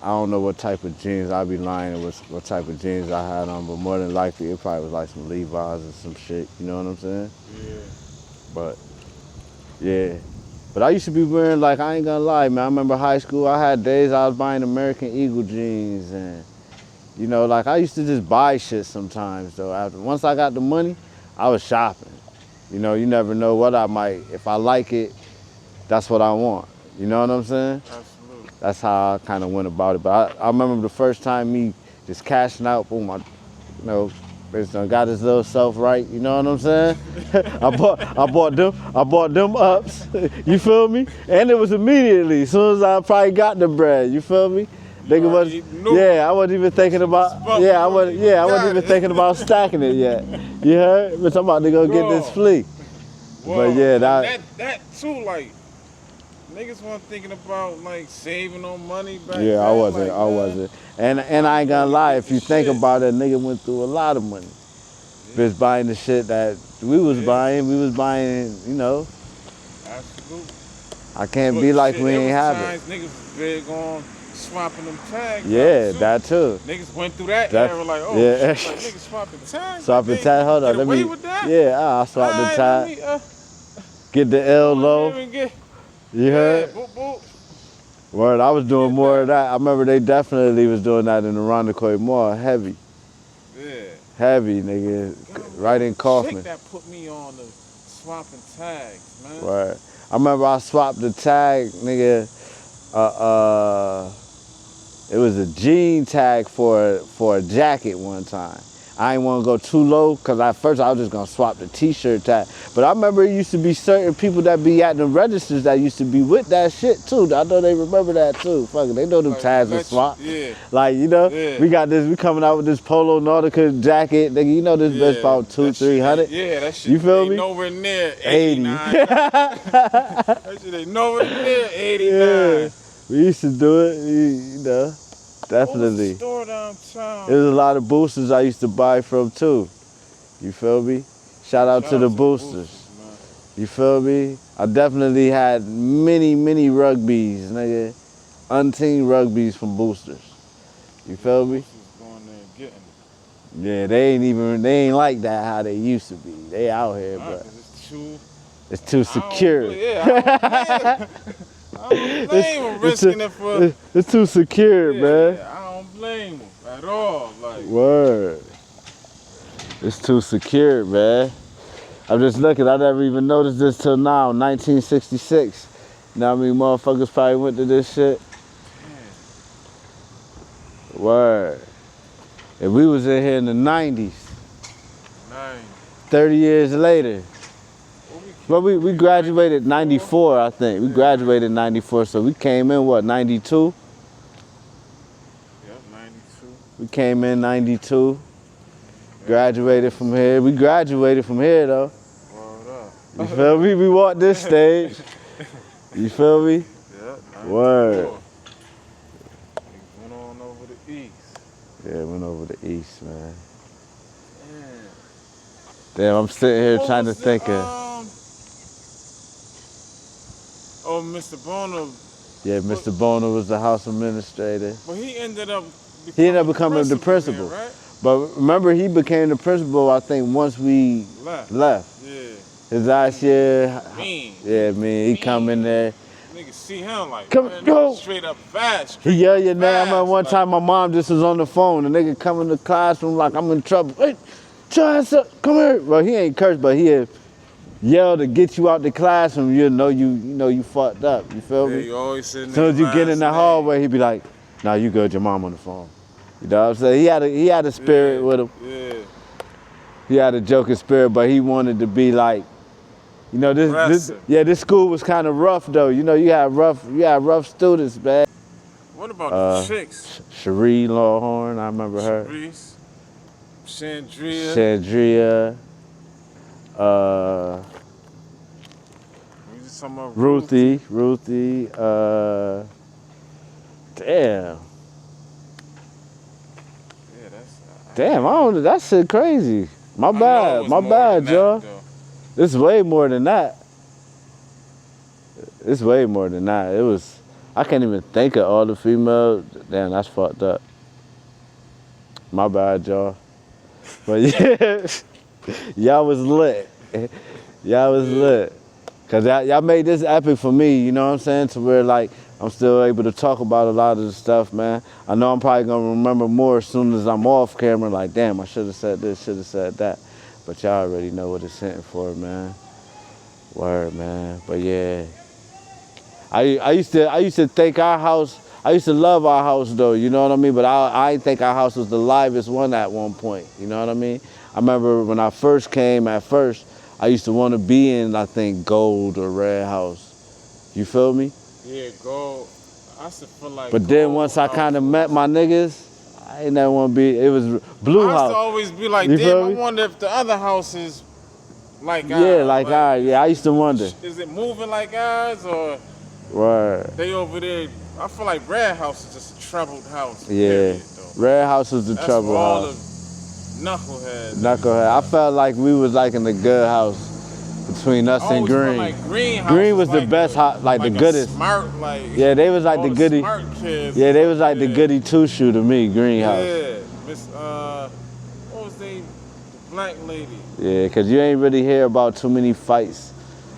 I don't know what type of jeans, I'd be lying what type of jeans I had on, but more than likely it probably was like some Levi's or some shit, you know what I'm saying? Yeah. But, yeah. But I used to be wearing, like, I ain't gonna lie, man. I remember high school, I had days I was buying American Eagle jeans and, you know, like, I used to just buy shit sometimes, though. Once I got the money, I was shopping. You know, you never know what I might, if I like it, that's what I want. You know what I'm saying? Absolutely. That's how I kind of went about it. But I remember the first time me just cashing out, boom, bitch done got his little self right. You know what I'm saying? I bought them ups. You feel me? And it was immediately, as soon as I probably got the bread. You feel me? Nigga was, I wasn't even thinking about, I wasn't even thinking about stacking it yet. You heard? Bitch, I'm about to go get this flea. Whoa. But yeah, that too, like, niggas weren't thinking about like saving on money back then. Yeah, I wasn't. And I ain't gonna lie, if you think about it, nigga went through a lot of money. Bitch buying the shit that we was buying, you know. Absolutely. I can't be like we ain't have it. Niggas was big on swapping them tags. Yeah, that too. Niggas went through that era like, oh shit, like niggas swapping tags. Swapping tag, hold on, let me. With that? Yeah, I'll swap the tag. Get the L low. You heard? Boop, boop. Word, I was doing more of that. I remember they definitely was doing that in the Rondequoit Mall, heavy. Yeah. Heavy, nigga. Right in Kaufman. That put me on the swapping tags, man. Right. I remember I swapped the tag, nigga. It was a jean tag for a jacket one time. I ain't want to go too low because at first I was just going to swap the t-shirt tag. But I remember it used to be certain people that be at the registers that used to be with that shit too. I know they remember that too. Fuck it, they know them like, tags are swap. Yeah. Like, you know, we coming out with this Polo Nautica jacket. Nigga, you know this bitch about $200-300. Yeah, that shit. You feel me? Nowhere near 89. That shit ain't nowhere near 89. Yeah. We used to do it, you know. Definitely. What was the store downtown? There's a lot of boosters I used to buy from too. You feel me? Shout out to the boosters. You feel me? I definitely had many rugbies, nigga. Unteamed rugbies from boosters. You feel me? Going there and getting it. Yeah, they ain't like that how they used to be. They out here, but it's too secure. I don't blame him risking it for... It's too secure, man. I don't blame him at all. Like. Word. It's too secure, man. I'm just looking, I never even noticed this till now, 1966. You know what I mean? Motherfuckers probably went to this shit. Yeah. Word. If we was in here in the 90s, 30 years later, well, we graduated 94, I think. We graduated 94, so we came in, what, 92? Yep, 92. We came in 92, graduated from here. We graduated from here, though. You feel me? We walked this stage. You feel me? Yeah, word. Went on over the east. Yeah, went over the east, man. Damn, I'm sitting here trying to think of... Oh, Mr. Bono. Yeah, Mr. Bono was the house administrator. But he ended up becoming the principal. Here, right? But remember, he became the principal, I think, once we left. Yeah. His last year. Mean. Yeah, he come in there. Niggas see him like, go. Straight up fast. He yell your name. I remember one time my mom just was on the phone. The nigga come in the classroom like, I'm in trouble. Hey, Charles, come here. Well, he ain't cursed, but he yell to get you out the classroom. You know you fucked up. You feel me? You always sitting as soon as you get in the hallway, he be like, nah, you good, your mom on the phone. You know what I'm saying? He had a spirit with him. Yeah. He had a joking spirit, but he wanted to be like, you know, this school was kind of rough though. You know, you had rough students, man. What about the chicks? Cherie Lawhorn, I remember her. Chandria. Ruthie. Damn. Damn, I don't. That shit crazy. My bad, y'all. It's way more than that. It's way more than that. It was. I can't even think of all the females. Damn, that's fucked up. My bad, y'all. But yeah, y'all was lit. Y'all was lit. Cause y'all made this epic for me. You know what I'm saying? To where like I'm still able to talk about a lot of the stuff, man. I know I'm probably gonna remember more as soon as I'm off camera. Like, damn, I should have said this, should have said that. But y'all already know what it's hitting for, man. Word, man. But yeah, I used to think our house. I used to love our house though. You know what I mean? But I didn't think our house was the livest one at one point. You know what I mean? I remember when I first came. At first, I used to want to be in, I think, gold or red house. You feel me? Yeah, gold. I used to feel like. But then once I kind of met my niggas, I ain't never want to be. It was blue I used house. to always be like, You damn, feel I me? wonder if the other houses like ours. Yeah, like ours. Yeah, I used to wonder. Is it moving like ours or Right. they over there? I feel like Red House is just a troubled house. Yeah. Period, though. Red house was the That's trouble for all house. the knuckleheads. Knucklehead. I felt like we was like in the good house between us and Green. Like Green House Green was like the best house, like the goodest. Smart, like Yeah, they was like all the goody. Smart kids. Yeah, they was like the goody two shoe to me, Green house. Yeah, Miss what was they? The black lady. Yeah, cause you ain't really hear about too many fights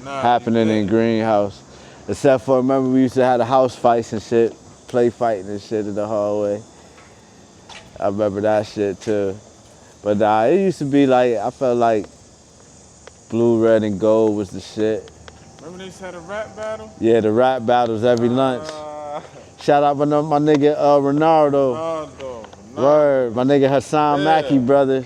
happening in Green house, except for remember we used to have the house fights and shit, play fighting and shit in the hallway. I remember that shit too. But nah, it used to be like I felt like blue, red, and gold was the shit. Remember they had a rap battle? Yeah, the rap battles every lunch. Shout out my nigga Ronaldo. Word, my nigga Hassan Mackey brother.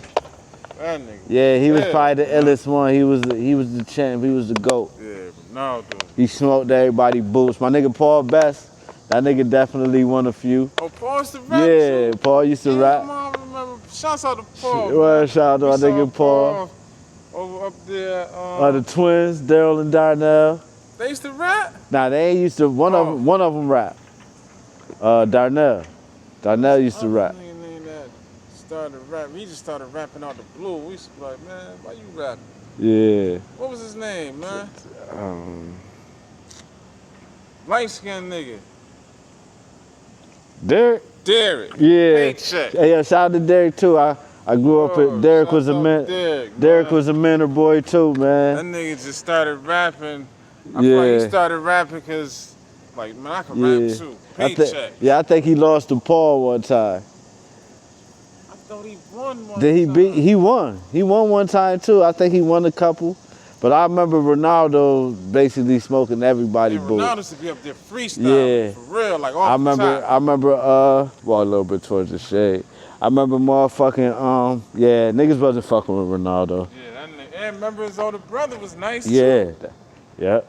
That nigga. Yeah, he was probably the illest one. He was the champ. He was the GOAT. Yeah, Ronaldo. He smoked everybody boots. My nigga Paul Best, that nigga definitely won a few. Oh, Paul's the rap. Yeah, too? Paul used to rap. I remember. Shouts out to Paul. Well, shout out to my nigga Paul. Over up there. The twins, Daryl and Darnell. They used to rap? Nah, they ain't used to. One of them rap. Darnell used to rap. Started rapping. He just started rapping out the blue. We used to be like, man, why you rapping? Yeah. What was his name, man? Light skinned nigga. Derek. Yeah. Paycheck. Hey, yo, shout out to Derek too. I grew up with Derek was a man. Derek was a mentor boy too, man. That nigga just started rapping. I feel like he started rapping because, like, man, I can rap too. Paycheck. I think he lost to Paul one time. I thought he won one Did he time. beat? He won. He won one time too. I think he won a couple. But I remember Ronaldo basically smoking everybody boots. Ronaldo used to be up there freestyling, for real, like off the top. I remember, well, a little bit towards the shade. I remember motherfucking, niggas wasn't fucking with Ronaldo. Yeah, that nigga. And remember his older brother was nice too. Yeah.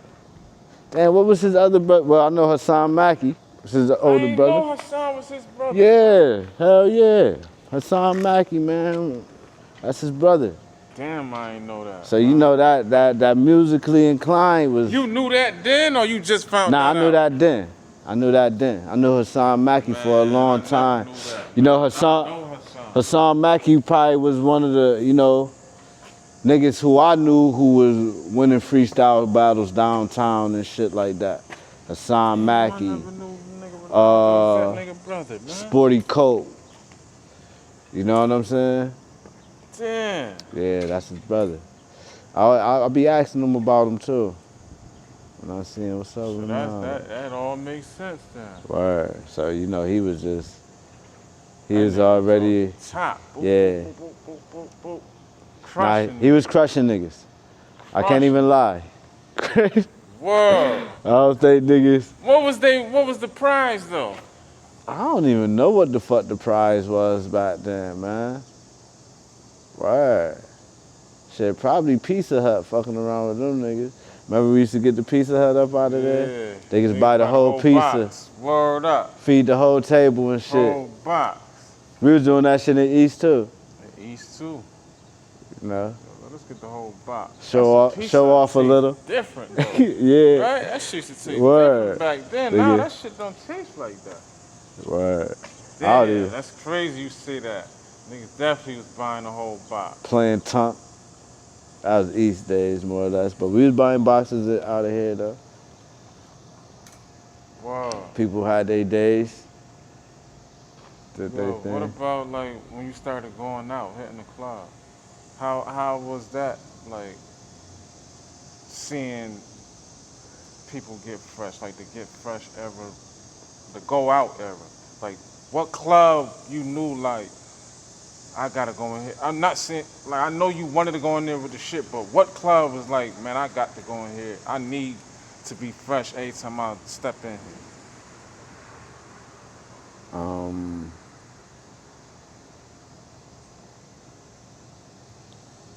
Damn, what was his other brother? Well, I know Hassan Mackey was his older brother. I know Hassan was his brother. Yeah, hell yeah. Hassan Mackey, man, that's his brother. Damn, I ain't know that. So you know that musically inclined was. You knew that then, or you just found that out? Nah, I knew that then. I knew Hassan Mackey for a long time. You know, Hassan Mackey probably was one of the, niggas who I knew who was winning freestyle battles downtown and shit like that. Hassan Mackey, Sporty Coat. You know what I'm saying? Damn. Yeah, that's his brother. I'll be asking him about him too. When I see him, what's up with him? That all makes sense then. Word. So he was just, he was already top. Boop, yeah. Boop, boop, boop, boop, boop. Nah, he was crushing niggas. I can't even lie. Whoa. I don't think niggas. What was the prize though? I don't even know what the fuck the prize was back then, man. Word. Shit, probably Pizza Hut fucking around with them niggas. Remember we used to get the Pizza Hut up out of there? They just buy the whole pizza. Box. Word up. Feed the whole table and shit. Whole box. We was doing that shit in the East too. The East too. You know? Let's get the whole box. Show off a little. Different though. Yeah. Right? That shit used to taste Word. different back then. Now that shit don't taste like that. Word. Damn, that's crazy you say that. Niggas definitely was buying the whole box. Playing Tunk. That was East days, more or less. But we was buying boxes out of here, though. Wow. People had their days. What about, like, when you started going out, hitting the club? How was that, like, seeing people get fresh, like the get fresh era, the go out era? Like, what club you knew, like, I gotta go in here? I'm not saying, like, I know you wanted to go in there with the shit, but what club was like, man, I got to go in here. I need to be fresh every time I step in here?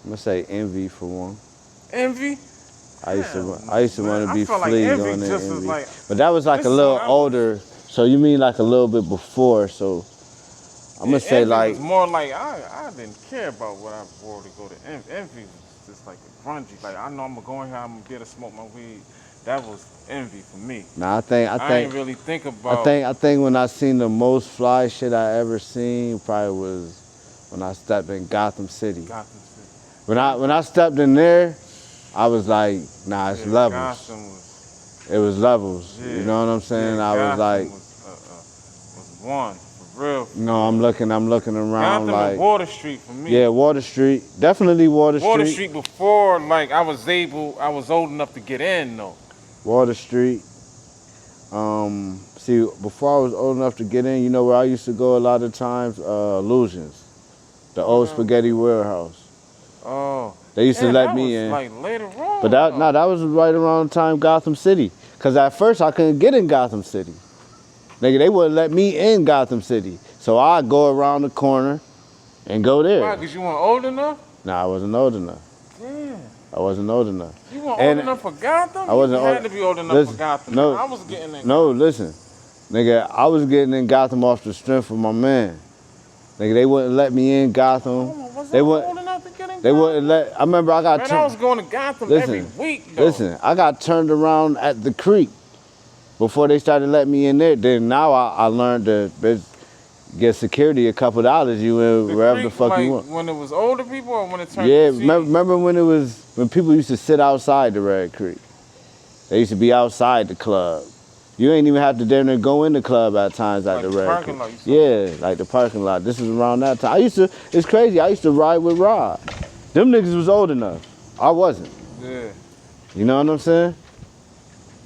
I'm gonna say envy for one. Envy? I used to want to be I feel like fleas envy on that just is envy. like, But that was like a this is little when I was- older. So you mean like a little bit before? So I'm gonna say envy like was more like I didn't care about what I wore to go to envy. Envy was just like a grungy. Like I know I'm gonna go in here, I'm gonna get to smoke my weed. That was envy for me. nah. I I ain't really think about. I think when I seen the most fly shit I ever seen probably was when I stepped in Gotham City. Gotham City. When I stepped in there, I was like, nah, it's levels. Gotham was. It was levels. Yeah, You know what I'm saying? yeah, I was Gotham like, was one for real. you know, I'm looking around Gotham like, and Water Street for me. yeah, Water Street, definitely Water Street. Water Street before like I was old enough to get in though. Water Street. See, before I was old enough to get in, you know where I used to go a lot of times? Illusions. The old spaghetti warehouse. Oh. They used to Yeah, let that me was in. like later on. But that was right around the time Gotham City. Cause at first I couldn't get in Gotham City. Nigga, they wouldn't let me in Gotham City. So I'd go around the corner and go there. Why? Cause you weren't old enough? Nah, I wasn't old enough. Damn. I wasn't old enough. You weren't And old enough for Gotham? I wasn't You had old- to be old enough Listen, for Gotham. no, I was getting in. No, listen. Nigga, I was getting in Gotham off the strength of my man. Nigga, they wouldn't let me in Gotham. Was They I wouldn't- old enough to get in They Gotham? wouldn't let, I remember I got Man, I was going to Gotham every week though. Listen, I got turned around at the creek before they started letting me in there. Then now I learned to get security a couple $, you in The wherever the creek, fuck like, you want. when it was older people or when it turned Yeah, to see? remember when people used to sit outside the Red Creek? They used to be outside the club. You ain't even have to damn near go in the club at times at Like the the Red parking Creek. lot, you Yeah, like the parking lot. This is around that time. It's crazy. I used to ride with Rod. Them niggas was old enough. I wasn't. Yeah. You know what I'm saying?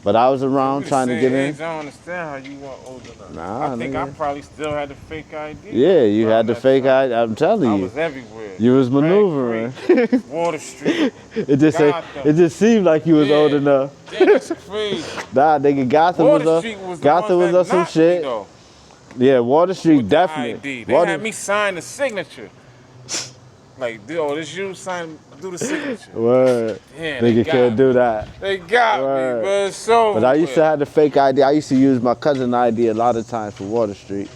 But I was around We the trying to same get age, in. I don't understand how you weren't old enough. Nah, I think nigga. I probably still had the fake ID. Yeah, you around had the that fake time. ID. I'm telling I you. was everywhere. You was Red maneuvering. Creek, Water Street. It just seemed like you was Yeah. old enough. Damn, that's crazy. Nah, nigga, Gotham Water was Street up. was the Gotham ones was that up some knocked me, shit. though, Yeah, Water Street with the definitely. ID. They Water, had me sign the signature. Like, oh, this you sign, do the signature. Word. Damn, they Nigga got can't me. do that. They got Word. me, man. So. But I used to have the fake ID. I used to use my cousin ID a lot of times for Water Street.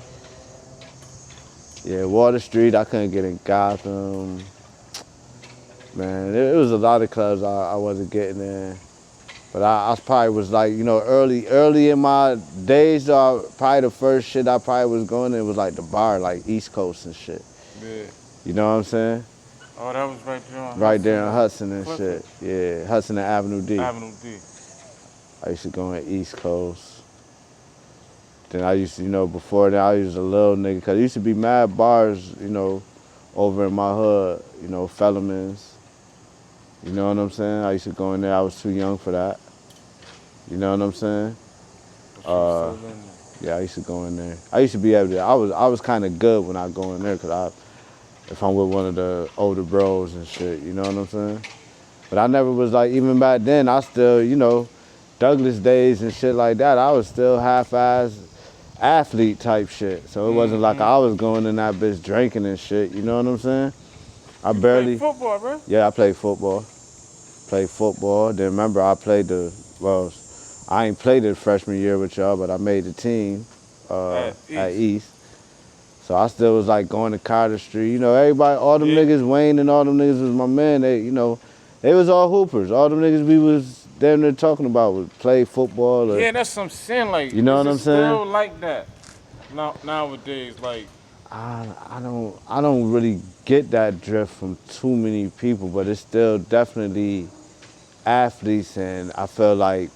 Yeah, Water Street, I couldn't get in Gotham. Man, it was a lot of clubs I wasn't getting in. But I probably was like, you know, early in my days, though, probably the first shit I probably was going in was like the bar, like East Coast and shit. Yeah. You know what I'm saying? Oh, that was right there on Right there in Hudson and Clifford. shit. Yeah, Hudson and Avenue D. Avenue D. I used to go in East Coast. Then I used to, you know, before that I was a little nigga, cause there used to be mad bars, you know, over in my hood, you know, Fellerman's. You know what I'm saying? I used to go in there, I was too young for that. You know what I'm saying? Yeah, I used to go in there. I used to be able to, I was kind of good when I go in there, cause if I'm with one of the older bros and shit, you know what I'm saying? But I never was like, even back then, I still, you know, Douglas days and shit like that, I was still half-ass athlete type shit. So it wasn't like I was going in that bitch drinking and shit, you know what I'm saying? I You barely, played football, bro. yeah, I played football. Then remember I played I ain't played it freshman year with y'all, but I made the team at East. So I still was like going to Carter Street. You know, everybody, all them niggas, Wayne and all them niggas was my man. They, you know, they was all hoopers. All them niggas we was damn near talking about would play football. Or, Yeah, that's what I'm saying. Like, You know what I'm it's still saying? like that nowadays. Like, I don't really get that drift from too many people, but it's still definitely athletes, and I feel like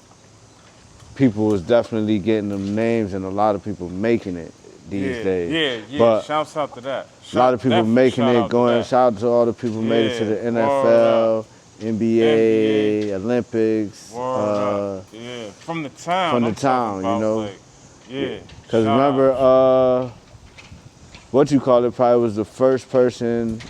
people was definitely getting them names, and a lot of people making it these days. Yeah. But Shouts out to that. a lot of people making it, going. Shout out to all the people who made it to the NFL, NBA, Olympics. Yeah, from the town. From the I'm town, talking you know. about, like, yeah. Because Shout remember, out. what you call it probably was the first person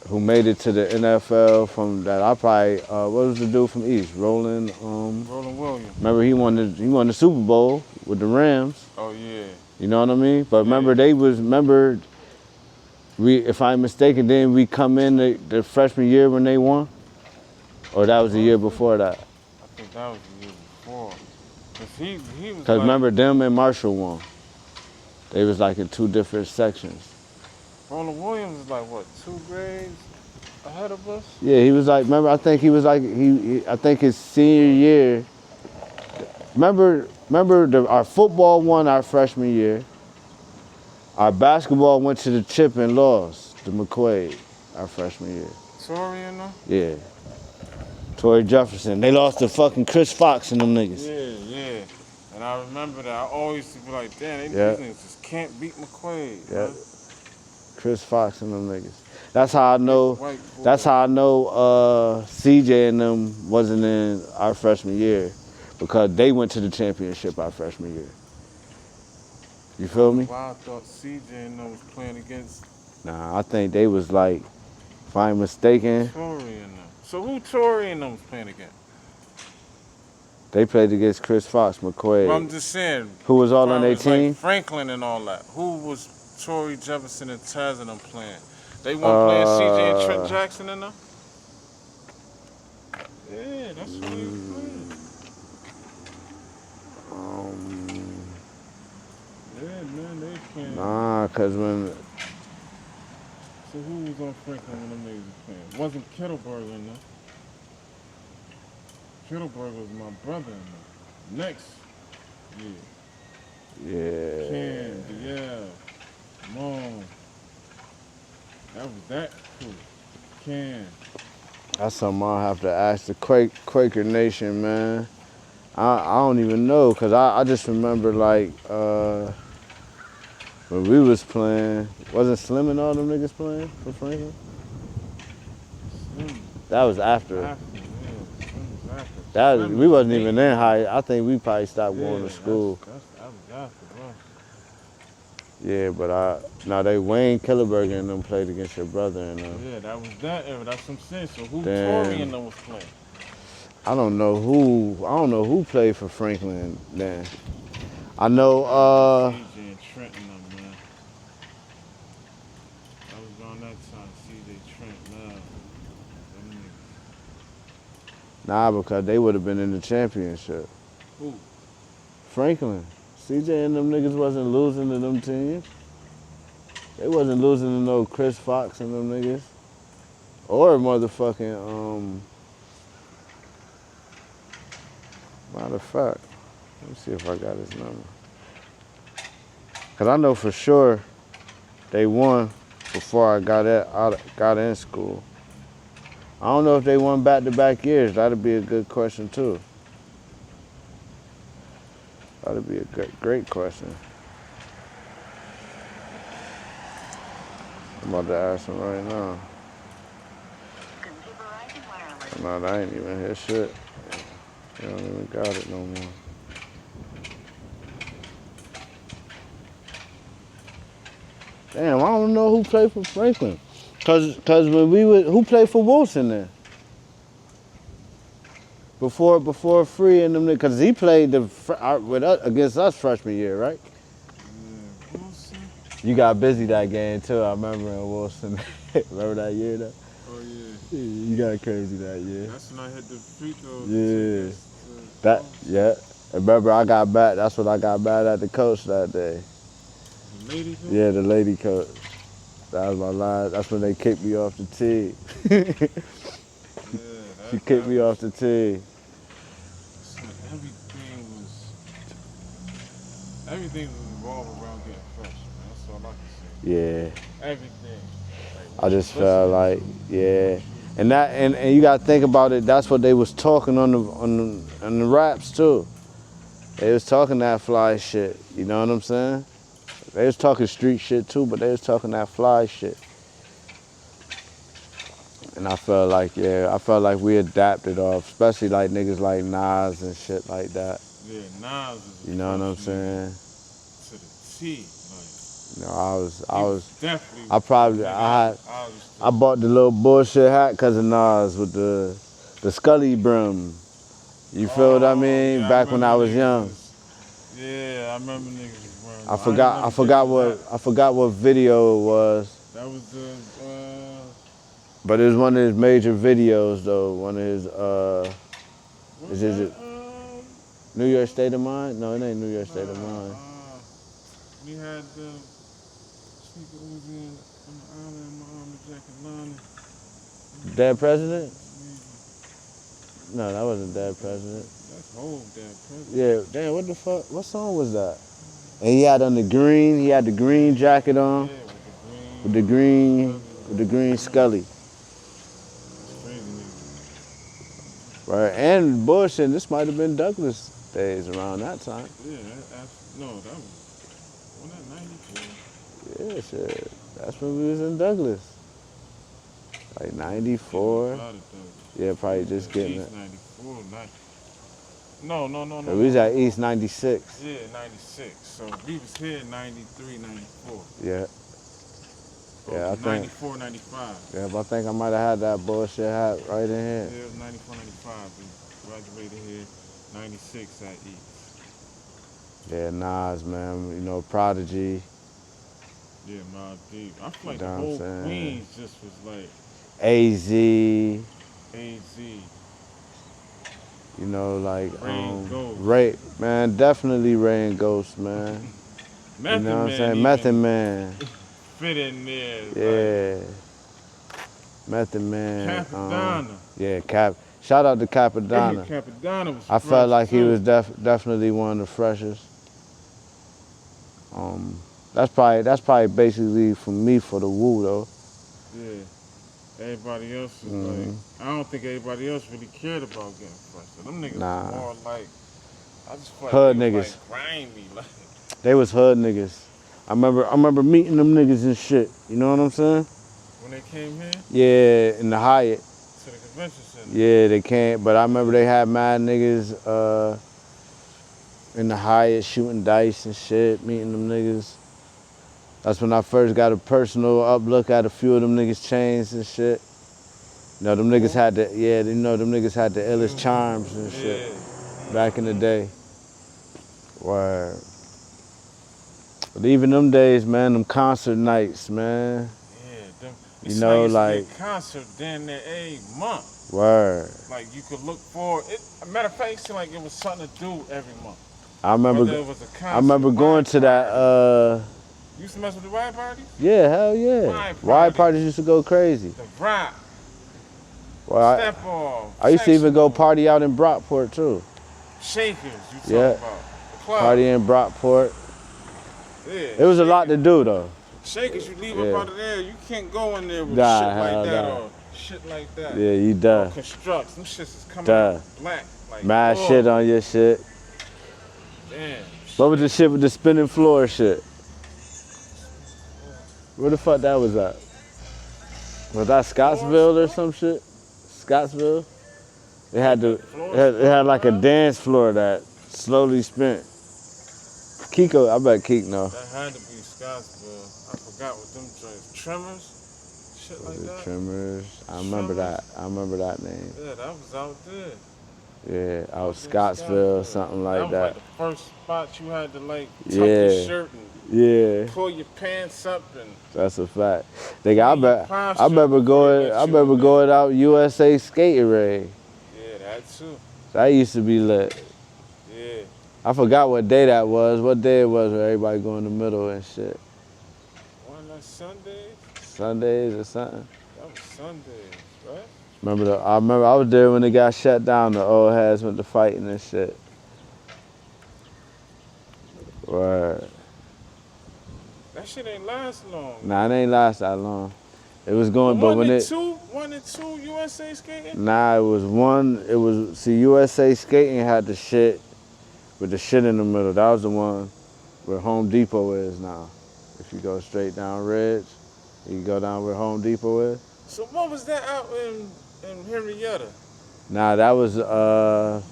who who made it to the NFL from that. I probably what was the dude from East? Roland Williams. Remember he won the Super Bowl with the Rams. Oh yeah. You know what I mean? But remember if I'm mistaken, then we come in the freshman year when they won? Or that was the year before that? I think that was the year before. He was Because remember, them and Marshall won. They was like in two different sections. Roland Williams is like, what, 2 grades ahead of us? Yeah, he was like, remember, I think he was like, I think his senior year. Remember our football won our freshman year. Our basketball went to the chip and lost to McQuaid our freshman year. Torrey and them? Yeah. Torrey Jefferson. They lost to fucking Chris Fox and them niggas. Yeah. And I remember that. I always used to be like, damn, these niggas just can't beat McQuaid. Yeah. Chris Fox and them niggas. That's how I know. CJ and them wasn't in our freshman year because they went to the championship our freshman year. You feel me? Well, I thought CJ and them was playing against. Nah, I think they was like, if I'm mistaken. Torrey and them. So who Torrey and them was playing against? They played against Chris Fox, McQuaid. Well, I'm just saying. Who was all on their team? Like Franklin and all that. Who was Torrey Jefferson and Taz and them playing? They weren't playing CJ and Trent Jackson and them? Yeah, that's what they was playing. Yeah, man, they playing. Nah, because when... So who was on Franklin when them niggas was playing? Wasn't Kettleberg in there? Kettleberg was my brother in there. Next. Yeah. Ken, yeah. Mom. That was that cool. Ken. That's something I'll have to ask the Quaker Nation, man. I don't even know, because I just remember, like, when we was playing, wasn't Slim and all them niggas playing for Franklin? Slim. That was after. Slim was after. We wasn't even in high. I think we probably stopped going to school. That was after, bro. Yeah, but Wayne Killerberg and them played against your brother and them. Yeah, that was that era. That's what I'm saying. So who Torrey and them was playing? I don't know who played for Franklin then. I know CJ and Trent and them, man. That was around that time, CJ Trent, man. Nah, because they would have been in the championship. Who? Franklin. CJ and them niggas wasn't losing to them teams. They wasn't losing to no Chris Fox and them niggas. Or motherfucking, matter of fact, let me see if I got his number. Cause I know for sure they won before I got in school. I don't know if they won back-to-back years. That'd be a good question too. That'd be a great question. I'm about to ask him right now. No, I ain't even hear shit. They don't even got it no more. Damn, I don't know who played for Franklin. Cause when who played for Wilson then? Before Free and them, cause he played against us freshman year, right? Yeah, Wilson. You got busy that game too. I remember in Wilson. Remember that year though? Oh yeah. You got crazy that year. That's when I hit the free throw. Yeah. Remember I got mad. That's when I got mad at the coach that day. The lady coach? Yeah, the lady coach. That was my line. That's when they kicked me off the tee. She kicked me off the tee. Everything was involved around getting fresh, man. That's all I can say. Yeah. Everything. I just felt like, yeah. And you gotta think about it, that's what they was talking on the raps too. They was talking that fly shit, you know what I'm saying? They was talking street shit too, but they was talking that fly shit. And I felt like we adapted off, especially like niggas like Nas and shit like that. Yeah, Nas is you know what I'm saying? To the T, like. You know, Definitely. I bought the little bullshit hat because of Nas with the Scully brim. You feel what I mean? Yeah, Back when I was young. Yeah, I remember niggas was wearing. I forgot what video it was. That was the. But it was one of his major videos though. One of his is it New York State of Mind? No, it ain't New York State of Mind. We had the sneaker Uzi on the island, my armor jacket lining. Dead President? No, that wasn't Dead President. That's whole Dead President. Yeah, damn, what the fuck? What song was that? And he had the green jacket on. Yeah, with the green Scully. Crazy nigga. Right, and bullshit, this might have been Douglas days around that time. Yeah, that was, wasn't that 94? Yeah, shit. That's when we was in Douglas. Like 94. Yeah, probably just getting it. 94, No. We was at East 96. Yeah, 96. So we was here 93, 94. Yeah. Yeah, I think. 94, 95. Yeah, but I think I might have had that bullshit hat right in here. Yeah, it was 94, 95. We graduated here 96 at East. Yeah, Nas, man. You know, Prodigy. Yeah, Mobb Deep. I feel like You know the what whole I'm saying? Queens just was like AZ. AZ. You know, like Ray and Ghost. Ray, man, definitely Ray and Ghost, man. Method You know what I'm Man saying? even Method Man. fit in there. Yeah. Method Man. Capadonna. Yeah, shout out to Capadonna. Capadonna was I felt like he too. was definitely one of the freshest. That's probably basically for me for the Woo though. Yeah. Everybody else was like, I don't think everybody else really cared about getting fresh. So them niggas was more like, I just feel like Hood they was niggas. like grimy. Like, They was hood niggas. I remember meeting them niggas and shit. You know what I'm saying? when they came here Yeah, in the Hyatt. to the convention center. Yeah, they can't. But I remember they had mad niggas in the Hyatt shooting dice and shit, meeting them niggas. That's when I first got a personal look at a few of them niggas' chains and shit. You know, them niggas had the illest charms and shit back in the day. Word. But even them days, man, them concert nights, man. Yeah, them. You know, used to be like a concert damn near every month. Word. Like you could look for it. Matter of fact, it seemed like it was something to do every month. I remember going to that. You used to mess with the ride parties? Yeah, hell yeah. Ride parties used to go crazy. The rock. Well, Step off. I used to even go party out in Brockport too. Shakers, you talking about. The club. Party in Brockport. Yeah. It was a lot to do though. Shakers, you leave up out of there, you can't go in there with Nah, shit like that nah. or shit like that. Yeah, you done. Constructs, them shits is coming Duh. out black. Like, Mad shit on your shit. Damn. What was the shit with the spinning floor shit? Where the fuck that was at? Was that Scottsville or some shit? Scottsville? It had like a dance floor that slowly spent. Kiko, I bet Keek know. That had to be Scottsville. I forgot what them joints. Tremors? Shit like that? Tremors. I remember that name. Yeah, that was out there. Yeah, out Scottsville, something like that. That was like the first spot you had to like tuck your shirt and pull your pants up and. That's a fact. Nigga, I remember going out USA skating ring. Yeah, that too. That used to be lit. Yeah. I forgot what day that was. What day it was where everybody go in the middle and shit. Wasn't that Sundays? Sundays or something. That was Sundays, right? I remember I was there when it got shut down. The old heads went to fighting and shit. Word. That shit ain't last long. Nah, it ain't last that long. It was going, but when it. 1 and 2 USA skating? Nah, it was one. See, USA skating had the shit with the shit in the middle. That was the one where Home Depot is now. If you go straight down Ridge, you go down where Home Depot is. So what was that out in Henrietta? Nah, that was the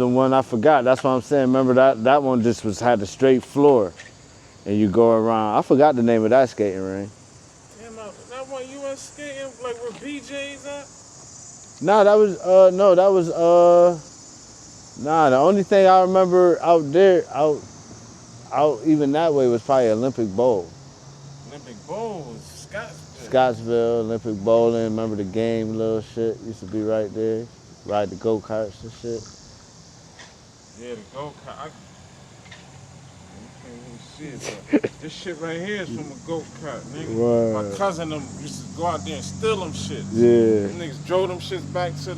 one I forgot. That's what I'm saying. Remember that one just had the straight floor. and you go around. I forgot the name of that skating ring. Damn, that one you went skating like where BJ's at? Nah, that was nah. The only thing I remember out there, out even that way was probably Olympic Bowl. Olympic Bowl was Scottsville. Scottsville, Olympic Bowling. Remember the game, little shit used to be right there. Ride the go karts and shit. Yeah, the go kart. You can't even see it, but this shit right here is from a go kart, nigga. Right. My cousin them used to go out there and steal them shits. Yeah. Them niggas drove them shits back to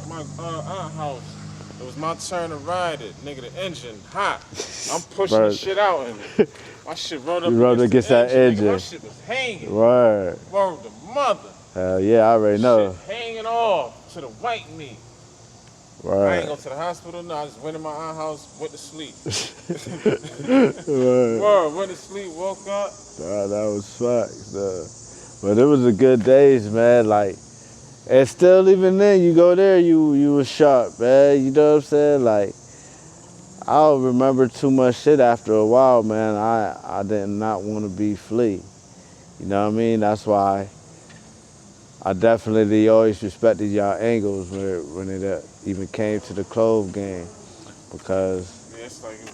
my aunt house. It was my turn to ride it, nigga. The engine hot. I'm pushing the shit out in it. My shit rode up against that engine. Nigga, my shit was hanging. Right. Word the mother. Hell yeah, I already know. Shit hanging off to the white meat. I Right. ain't go to the hospital, no. I just went in my aunt's house, went to sleep. Right. Word, went to sleep, woke up. Nah, that was facts, though. But it was a good days, man. Like, and still, even then, you go there, you was sharp, man. You know what I'm saying? Like, I don't remember too much shit after a while, man. I did not want to be flea. You know what I mean? That's why I definitely always respected y'all angles when it even came to the Clove game, because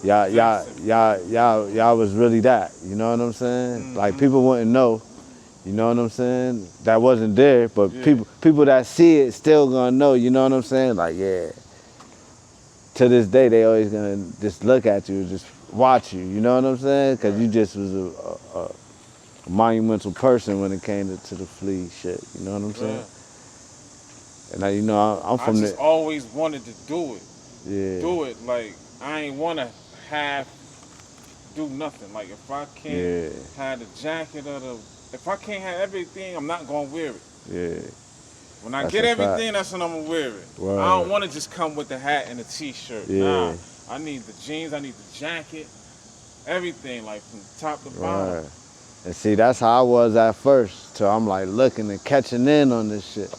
Yeah, it's like y'all was really that. You know what I'm saying? Mm-hmm. Like, people wouldn't know. You know what I'm saying? That wasn't there, but Yeah. people that see it still gonna know. You know what I'm saying? Like, yeah. To this day, they always gonna just look at you, just watch you. You know what I'm saying? Because you just was a monumental person when it came to the flea shit. You know what I'm saying? And I, I'm from I just always wanted to do it. Yeah. Do it. Like, I ain't want to do nothing. Like, if I can't have the jacket if I can't have everything, I'm not going to wear it. Yeah. When I That's get a everything, that's when I'm going to wear it. Word. I don't want to just come with the hat and the t-shirt. Yeah. Nah. I need the jeans, I need the jacket, everything, like from top to bottom. Right. And see, that's how I was at first. So I'm like looking and catching in on this shit.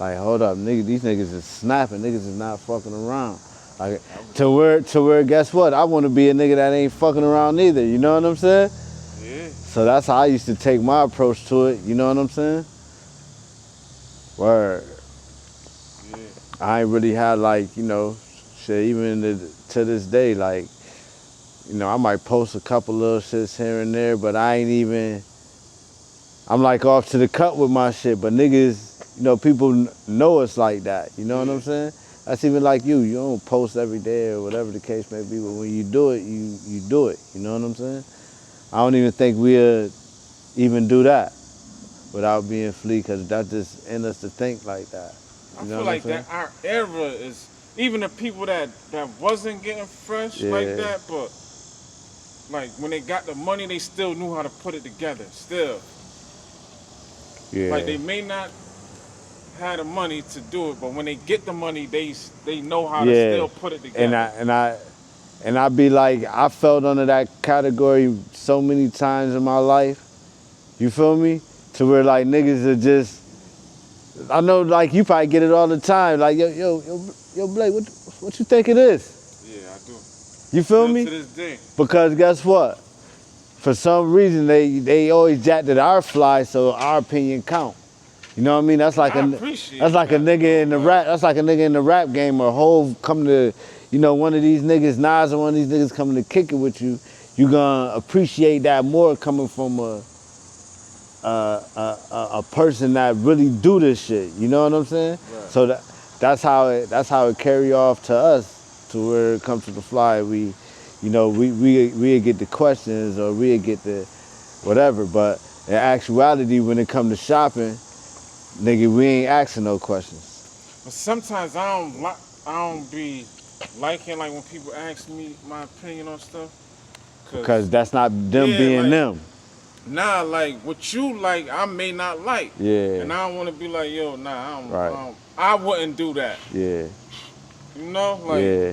Like, hold up, nigga, these niggas is snapping. Niggas is not fucking around. Like, to where, guess what? I want to be a nigga that ain't fucking around either. You know what I'm saying? Yeah. So that's how I used to take my approach to it. You know what I'm saying? Word. Yeah. I ain't really had like, shit, even to this day, like, I might post a couple little shits here and there, but I ain't even, I'm like off to the cut with my shit, but niggas, people know us like that, you know what I'm saying? That's even like you don't post every day or whatever the case may be, but when you do it, you do it, you know what I'm saying? I don't even think we'll even do that without being flea, because that's just in us to think like that. I feel like that our era is, even the people that wasn't getting fresh like that, but like when they got the money, they still knew how to put it together. Still, like they may not have the money to do it, but when they get the money, they know how to still put it together. And I be like, I felt under that category so many times in my life. You feel me? To where like niggas are just, I know like you probably get it all the time. Like yo Blake, what you think it is? Yeah, I do. You feel me? To this day. Because guess what? For some reason they always jacked at our fly, so our opinion count. You know what I mean? That's like a nigga in the rap. That's like a nigga in the rap game or Hov come to, one of these niggas, Nas or one of these niggas coming to kick it with you. You gonna appreciate that more coming from a person that really do this shit. You know what I'm saying? Right. So that's how it carry off to us, to where it comes to the fly. We get the questions or we get the whatever, but in actuality, when it come to shopping, nigga, we ain't asking no questions. But sometimes I don't be liking like when people ask me my opinion on stuff. Because that's not them being like, them. Nah, like what you like, I may not like. Yeah. And I don't want to be like, yo, nah, I wouldn't do that. Yeah.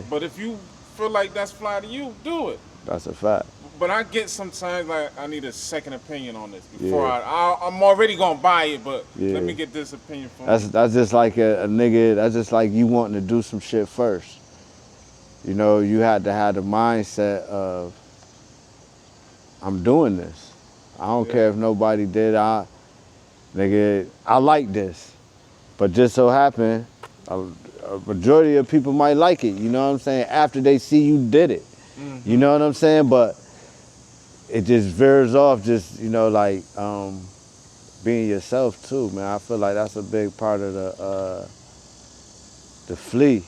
But if you feel like that's fly to you, do it. That's a fact. But I get sometimes like I need a second opinion on this before I'm already gonna buy it, but let me get this opinion from you. That's just like a nigga. That's just like you wanting to do some shit first. You had to have the mindset of I'm doing this. I don't care if nobody did. Nigga, I like this. But just so happen, a majority of people might like it, you know what I'm saying, after they see you did it. Mm-hmm. You know what I'm saying? But it just veers off just, like being yourself too, man. I feel like that's a big part of the flea.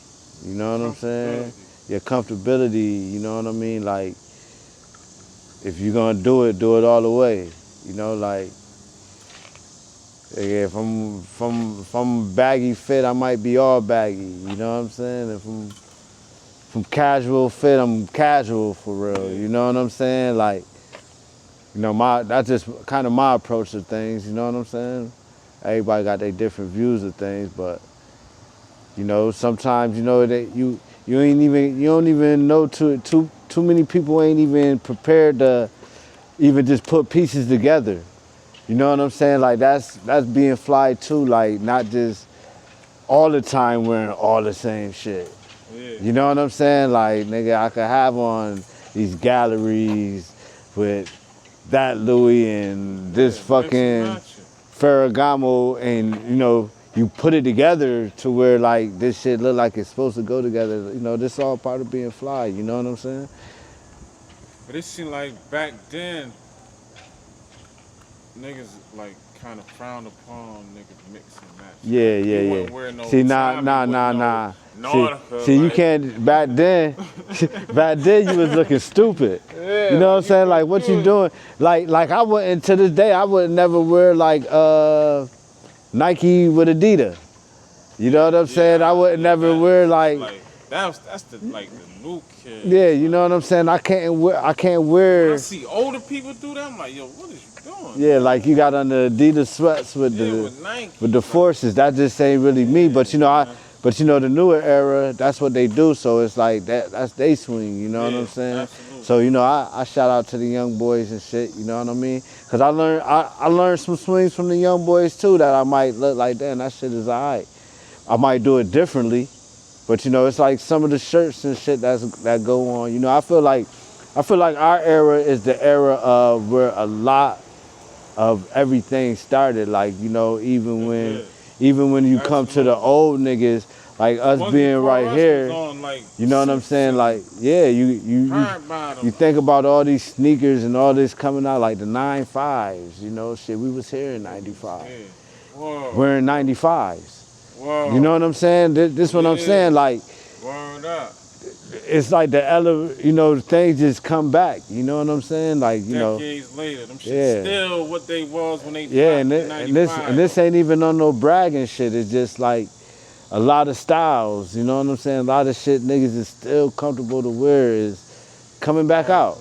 You know what I'm saying? Your comfortability, you know what I mean? Like, if you're gonna do it all the way. You know, like, if I'm baggy fit, I might be all baggy. You know what I'm saying? If I'm casual fit, I'm casual for real. You know what I'm saying? Like, that's just kind of my approach to things. You know what I'm saying? Everybody got their different views of things, but sometimes that you don't even know too many people ain't even prepared to even just put pieces together. You know what I'm saying? Like, that's being fly too. Like, not just all the time wearing all the same shit. Yeah. You know what I'm saying? Like, nigga, I could have on these galleries with that Louis and this fucking Ferragamo, and you put it together to where like this shit look like it's supposed to go together. This all part of being fly. You know what I'm saying? But it seemed like back then, niggas like kind of frowned upon niggas mix and match. Yeah. Wouldn't wear no See, Tommy, nah. Nautica, See, you like, can't. Back then you was looking stupid. Yeah, you know what I'm saying? Like, what you doing? Like I wouldn't, to this day, I would never wear like Nike with Adidas. You know what I'm saying? I would never wear like that's the new kid. Yeah, you know what I'm saying? I can't wear. When I see older people do that, I'm like, yo, what is you doing? Yeah, like you got on the Adidas sweats with the forces. That just ain't really me. But the newer era, that's what they do. So it's like that's they swing. You know what I'm saying? Absolutely. So I shout out to the young boys and shit. You know what I mean? Cause I learned some swings from the young boys too that I might look like, damn, that shit is alright. I might do it differently, but it's like some of the shirts and shit that go on. I feel like our era is the era of where a lot of everything started. Like, even when you come to the old niggas, like us being right here, you know what I'm saying? Like, yeah, you think about all these sneakers and all this coming out, like the 9.5s, shit, we was here in 95. Yeah. Wearing 95s. Whoa. You know what I'm saying? This what I'm saying, like, word up. It's like things just come back. You know what I'm saying? Like, decades later, them shit still what they was when they and this ain't even on no bragging shit. It's just like a lot of styles. You know what I'm saying? A lot of shit niggas is still comfortable to wear is coming back out.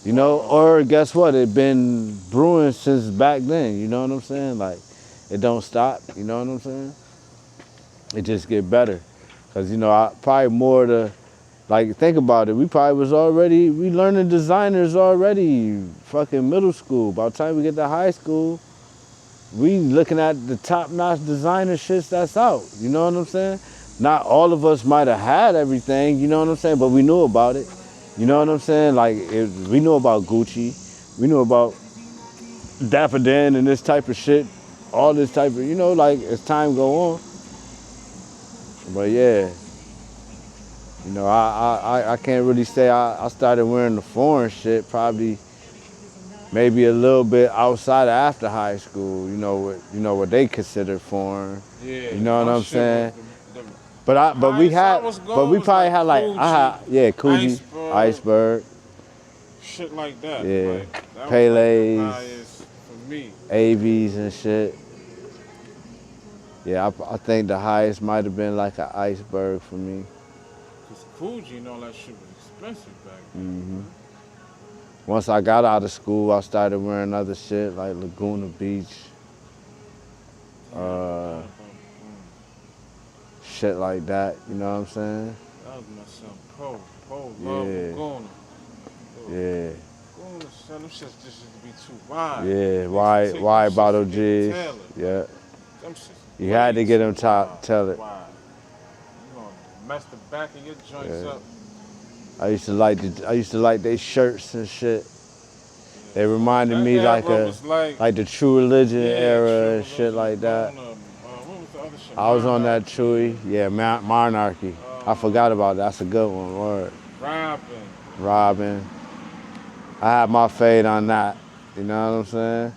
Or guess what? It been brewing since back then. You know what I'm saying? Like, it don't stop. You know what I'm saying? It just get better. Cause I probably more to, like, think about it. We learning designers already fucking middle school. By the time we get to high school, we looking at the top-notch designer shits that's out. You know what I'm saying? Not all of us might have had everything, you know what I'm saying? But we knew about it. You know what I'm saying? Like, we knew about Gucci. We knew about Dapper Dan and this type of shit. All this type of, like, as time go on. But yeah, I can't really say I started wearing the foreign shit probably maybe a little bit outside of after high school. What they consider foreign. Yeah. You know what I'm saying? But we probably had like Coogee, Iceberg. Shit like that. Yeah, like, that Pele's, was like the highest for me. AVs and shit. Yeah, I think the highest might have been like an Iceberg for me. Cause Coogee and all that shit was expensive back then. Mm-hmm. Once I got out of school, I started wearing other shit like Laguna Beach, shit like that. You know what I'm saying? That was my son, Poe, love Laguna. Yeah. Laguna, son, them shits just used to be too wide. Yeah, wide bottle G's. Yeah. Them shits. You had to get them tell it. You gonna mess the back of your joints up. I used to like their shirts and shit. They reminded me That like era was like the True Religion yeah, era and True shit like that. what was the other shit? I was on that Monarchy. Chewy. Yeah, Monarchy. I forgot about that. That's a good one. Word. Robin. I had my fade on that. You know what I'm saying?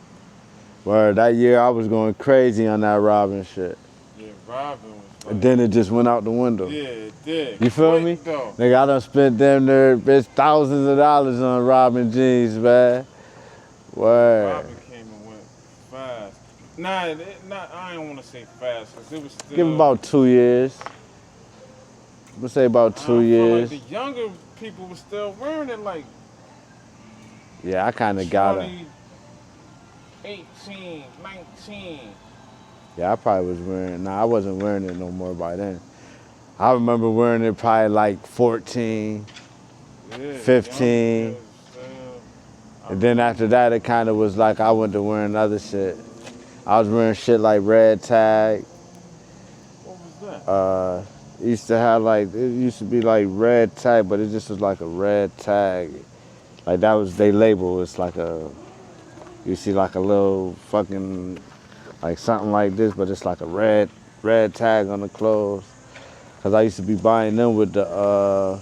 Word. That year I was going crazy on that Robin shit. Yeah, Robin was like, And then it just went out the window. yeah, it did. You feel me? Though. Nigga, I done spent damn near bitch thousands of dollars on Robin jeans, man. Word. Robin came and went fast. Nah, I don't want to say fast, because it was still... Give it about 2 years. I'm gonna say about 2 years. Like the younger people were still wearing it like... Yeah, I kind of got it. 18, 19. Yeah, I probably was wearing, I wasn't wearing it no more by then. I remember wearing it probably like 14, yeah, 15. And then after that, it kind of was like I went to wearing other shit. I was wearing shit like Red Tag. What was that? It used to have like, it used to be like Red Tag, but it just was like a Red Tag. Like that was their label. It's like you see like a little fucking, like something like this, but it's like a red tag on the clothes. Cause I used to be buying them with the,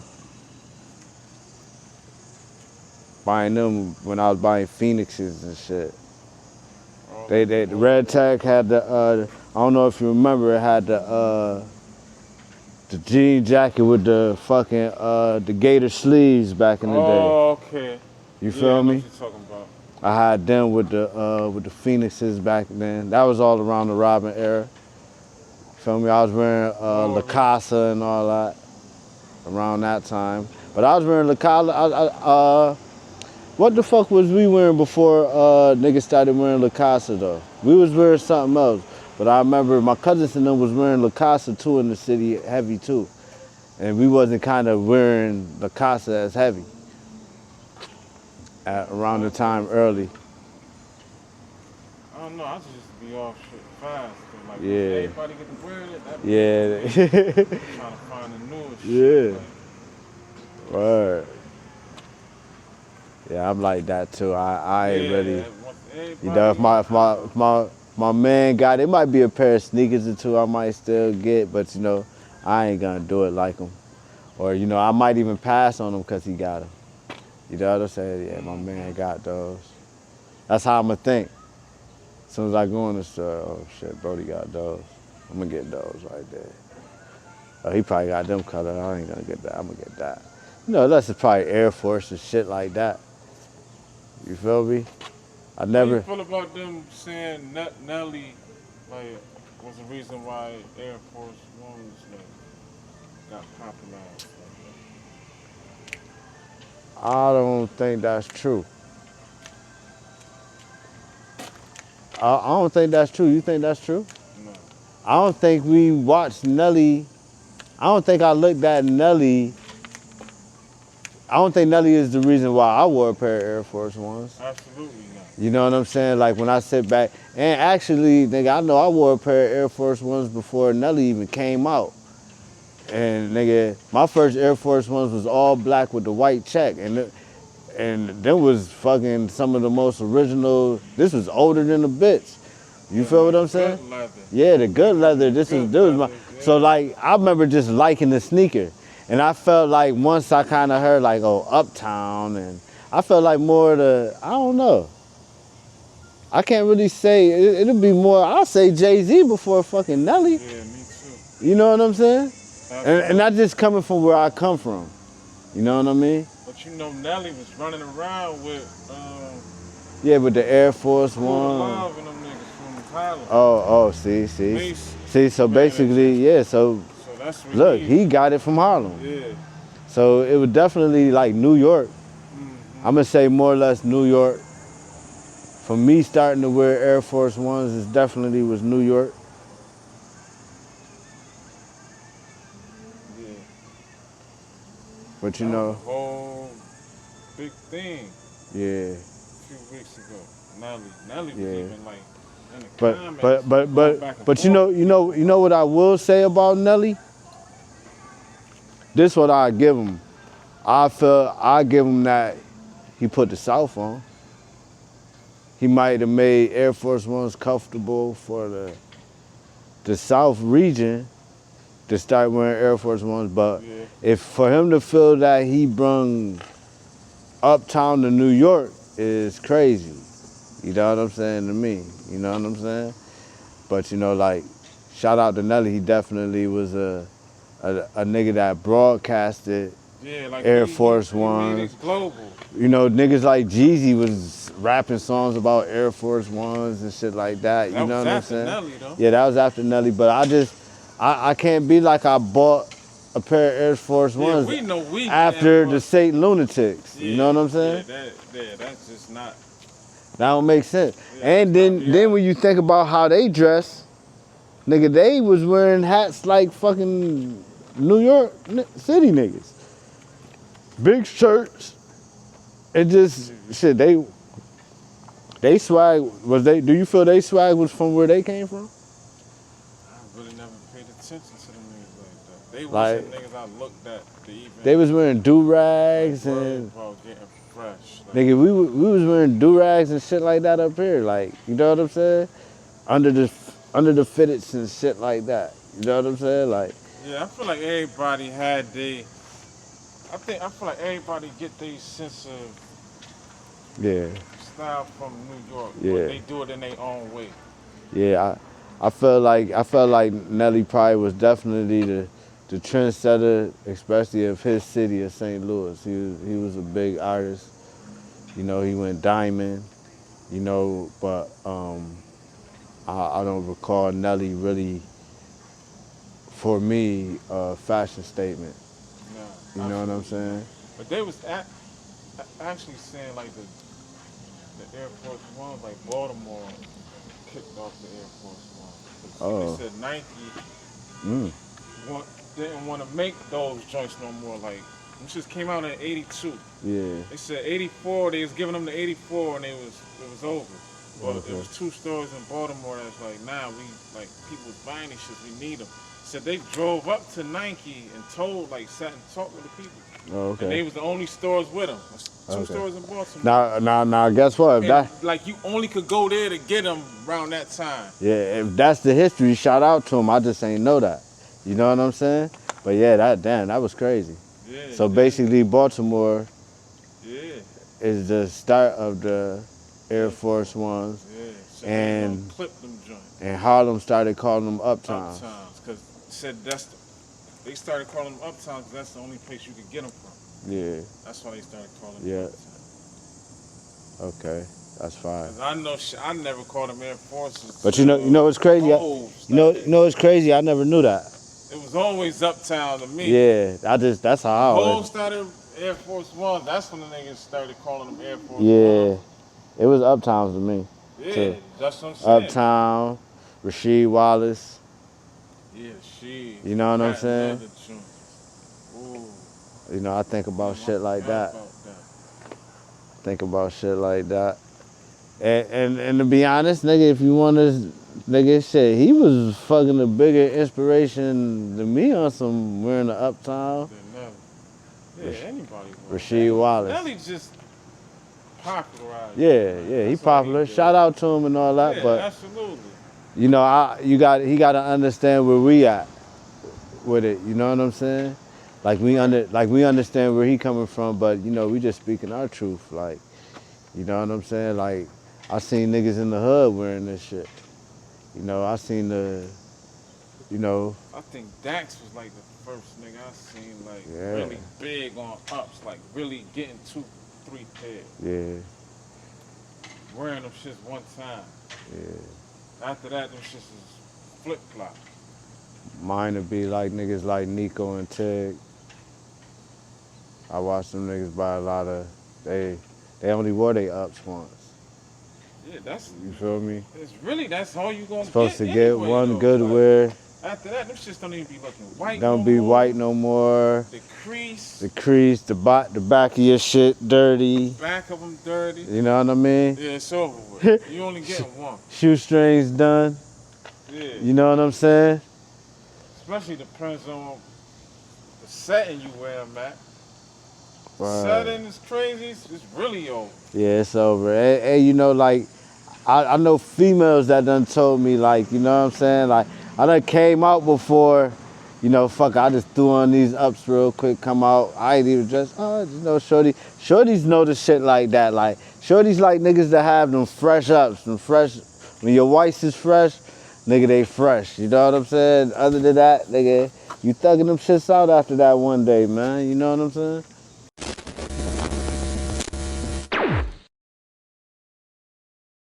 buying them when I was buying Phoenixes and shit. The Red Tag had the, I don't know if you remember, it had the jean jacket with the fucking, the gator sleeves back in the day. Oh, okay. You feel me? I know what you're talking about. I had them with the Phoenixes back then. That was all around the Robin era. Feel me? I was wearing La Casa and all that around that time. But I was wearing La Casa. What the fuck was we wearing before niggas started wearing La Casa though? We was wearing something else. But I remember my cousins and them was wearing La Casa too in the city, heavy too. And we wasn't kind of wearing La Casa as heavy around the time early. I don't know, I just used to be off shit fast. Like, yeah. Everybody get to wear it. Yeah. Trying to find the newest shit. Yeah. Word. Yeah, I'm like that too. I ain't really. You know, if my man got it, might be a pair of sneakers or two I might still get, but you know, I ain't gonna do it like him. Or you know, I might even pass on him because he got them. You know what I'm saying? Yeah, my man got those. That's how I'ma think. As soon as I go in the store, oh shit, Brody got those. I'm gonna get those right there. Oh, he probably got them colors. I ain't gonna get that. I'm gonna get that. You know, unless it's probably Air Force and shit like that. You feel me? I never. How you feel about them saying Nelly, like, was the reason why Air Force Ones like got popularized? I don't think that's true. I don't think that's true. You think that's true? No. I don't think we watched Nelly. I don't think I looked at Nelly. I don't think Nelly is the reason why I wore a pair of Air Force Ones. Absolutely not. You know what I'm saying? Like when I sit back, and actually, nigga, I know I wore a pair of Air Force Ones before Nelly even came out. And nigga, my first Air Force Ones was all black with the white check, and them was fucking some of the most original. This was older than the bitch. You feel what I'm saying? Good leather. Yeah, the good leather. This was my. Yeah. So like, I remember just liking the sneaker, and I felt like once I kind of heard like, oh, Uptown, and I felt like more I don't know. I can't really say. It'll be more. I'll say Jay-Z before fucking Nelly. Yeah, me too. You know what I'm saying? And that's just coming from where I come from. You know what I mean? But you know, Nelly was running around with. Yeah, with the Air Force One. Love and them niggas from Thailand. Oh, see. So basically, yeah. So that's look, he got it from Harlem. Yeah. So it was definitely like New York. Mm-hmm. I'm gonna say more or less New York. For me, starting to wear Air Force Ones, it definitely was New York. Yeah. But you that know, was a whole big thing. Yeah. A few weeks ago, Nelly was even like in the comments. But you know what I will say about Nelly? This what I give him. I give him that he put the South on. he might have made Air Force Ones comfortable for the South region to start wearing Air Force Ones, but Yeah. if for him to feel that he brung Uptown to New York is crazy. You know what I'm saying to me? You know what I'm saying? But you know, like, shout out to Nelly. He definitely was a nigga that broadcasted Yeah, like Air he Force made Ones. it global. You know, niggas like Jeezy was rapping songs about Air Force Ones and shit like that. You That know was what I'm after saying? Nelly, though. Yeah, that was after Nelly. But I can't be like I bought a pair of Air Force Yeah, Ones we know we after damn the State Lunatics. Yeah, You know what I'm saying? Yeah, that's just not. That don't make sense. Yeah, And that's not then reality. when you think about how they dress, nigga, they was wearing hats like fucking New York City niggas. Big shirts. It just shit. They swag was they. Do you feel they swag was from where they came from? I really never paid attention to them niggas like that. They Like- was the niggas I looked at to even. They was wearing do rags worry and about getting fresh. Like, nigga, we was wearing do rags and shit like that up here. Like, you know what I'm saying? Under the fitteds and shit like that. You know what I'm saying? Like, yeah, I feel like everybody had they. I feel like everybody get their sense of yeah, style from New York. Yeah. But they do it in their own way. yeah. I felt like Nelly probably was definitely the trendsetter, especially of his city of St. Louis. He was a big artist. You know, he went diamond. You know, but I don't recall Nelly really, for me, a fashion statement. Nah, You know what I'm saying? But they was actually saying like the Air Force Ones, like Baltimore kicked off the Air Force One. Oh. They said Nike Mm. didn't want to make those joints no more. Like, them just came out in '82. Yeah. They said '84. They was giving them the '84, and it was over. But Okay. it was 2 stores in Baltimore that's like, nah, we like people's buying these shits. We need them. Said they drove up to Nike and sat and talked with the people. Oh, And they okay. was the only stores with them. Two Okay. stores in Baltimore. Now, guess what? If And, that, like, you only could go there to get them around that time. yeah, if that's the history, shout out to him. I just ain't know that. You know what I'm saying? But yeah, that was crazy. Yeah. So basically, Baltimore Yeah. is the start of the Air Force Ones, Yeah. So And- they gonna clip them joints. and Harlem started calling them Uptown. Uptowns. Because said they started calling them Uptowns because that's the only place you could get them from. Yeah. That's why they started calling them Yeah. Uptowns. Okay, that's fine. 'Cause I know I never called them Air Forces. But you know what's crazy? You You know what's crazy? I never knew that. it was always Uptown to me. Yeah, that's how I Whole always. started Air Force One. That's when the niggas started calling them Air Force Yeah, Ones. it was Uptowns to me. Yeah, too. that's what I'm saying. Uptown, Rasheed Wallace. Yeah, she. You know what I'm Got saying? another joint. Ooh, You know, I think about I shit like forgot that. about Think about shit like that. And to be honest, nigga, if you want to, nigga, shit, he was fucking a bigger inspiration than me on some wearing the Uptown. Then Nelly. Yeah, anybody. Rasheed Wallace. Nelly just popularized. Yeah, he That's all popular. did. Shout out to him and all that, Yeah, but absolutely. you know, he got to understand where we at with it. You know what I'm saying? Like we understand where he coming from, but you know, we just speaking our truth. Like, you know what I'm saying? Like, I seen niggas in the hood wearing this shit. You know, I seen you know. I think Dax was like the first nigga I seen like Yeah. really big on ups, like really getting 2-3 pairs. Yeah, Wearing them shits one time. yeah. After that, them shits is flip flop. Mine would be like niggas like Nico and Tig. I watched them niggas buy a lot of, they only wore they ups once. Yeah, that's You feel me? that's all you gonna Supposed to get get anyway, one though. good Like, wear. After that, them shits don't even be looking white. Don't no be more. white no more. The crease, The crease, the back of your shit dirty. back of them dirty. You know what I mean? Yeah, it's over with. You only getting one. Shoestrings done. Yeah. You know what I'm saying? Especially depends on the setting you wear, Matt. Right. Setting is crazy. It's really over. Yeah, it's over. And you know, like, I know females that done told me, like, you know what I'm saying? Like, I done came out before, you know, fuck, I just threw on these ups real quick, come out. I ain't even dressed. Oh, you know, shorties know the shit like that. Like, shorties like niggas that have them fresh ups, them fresh, when your whites is fresh, nigga, they fresh. You know what I'm saying? Other than that, nigga, you thugging them shits out after that one day, man. You know what I'm saying?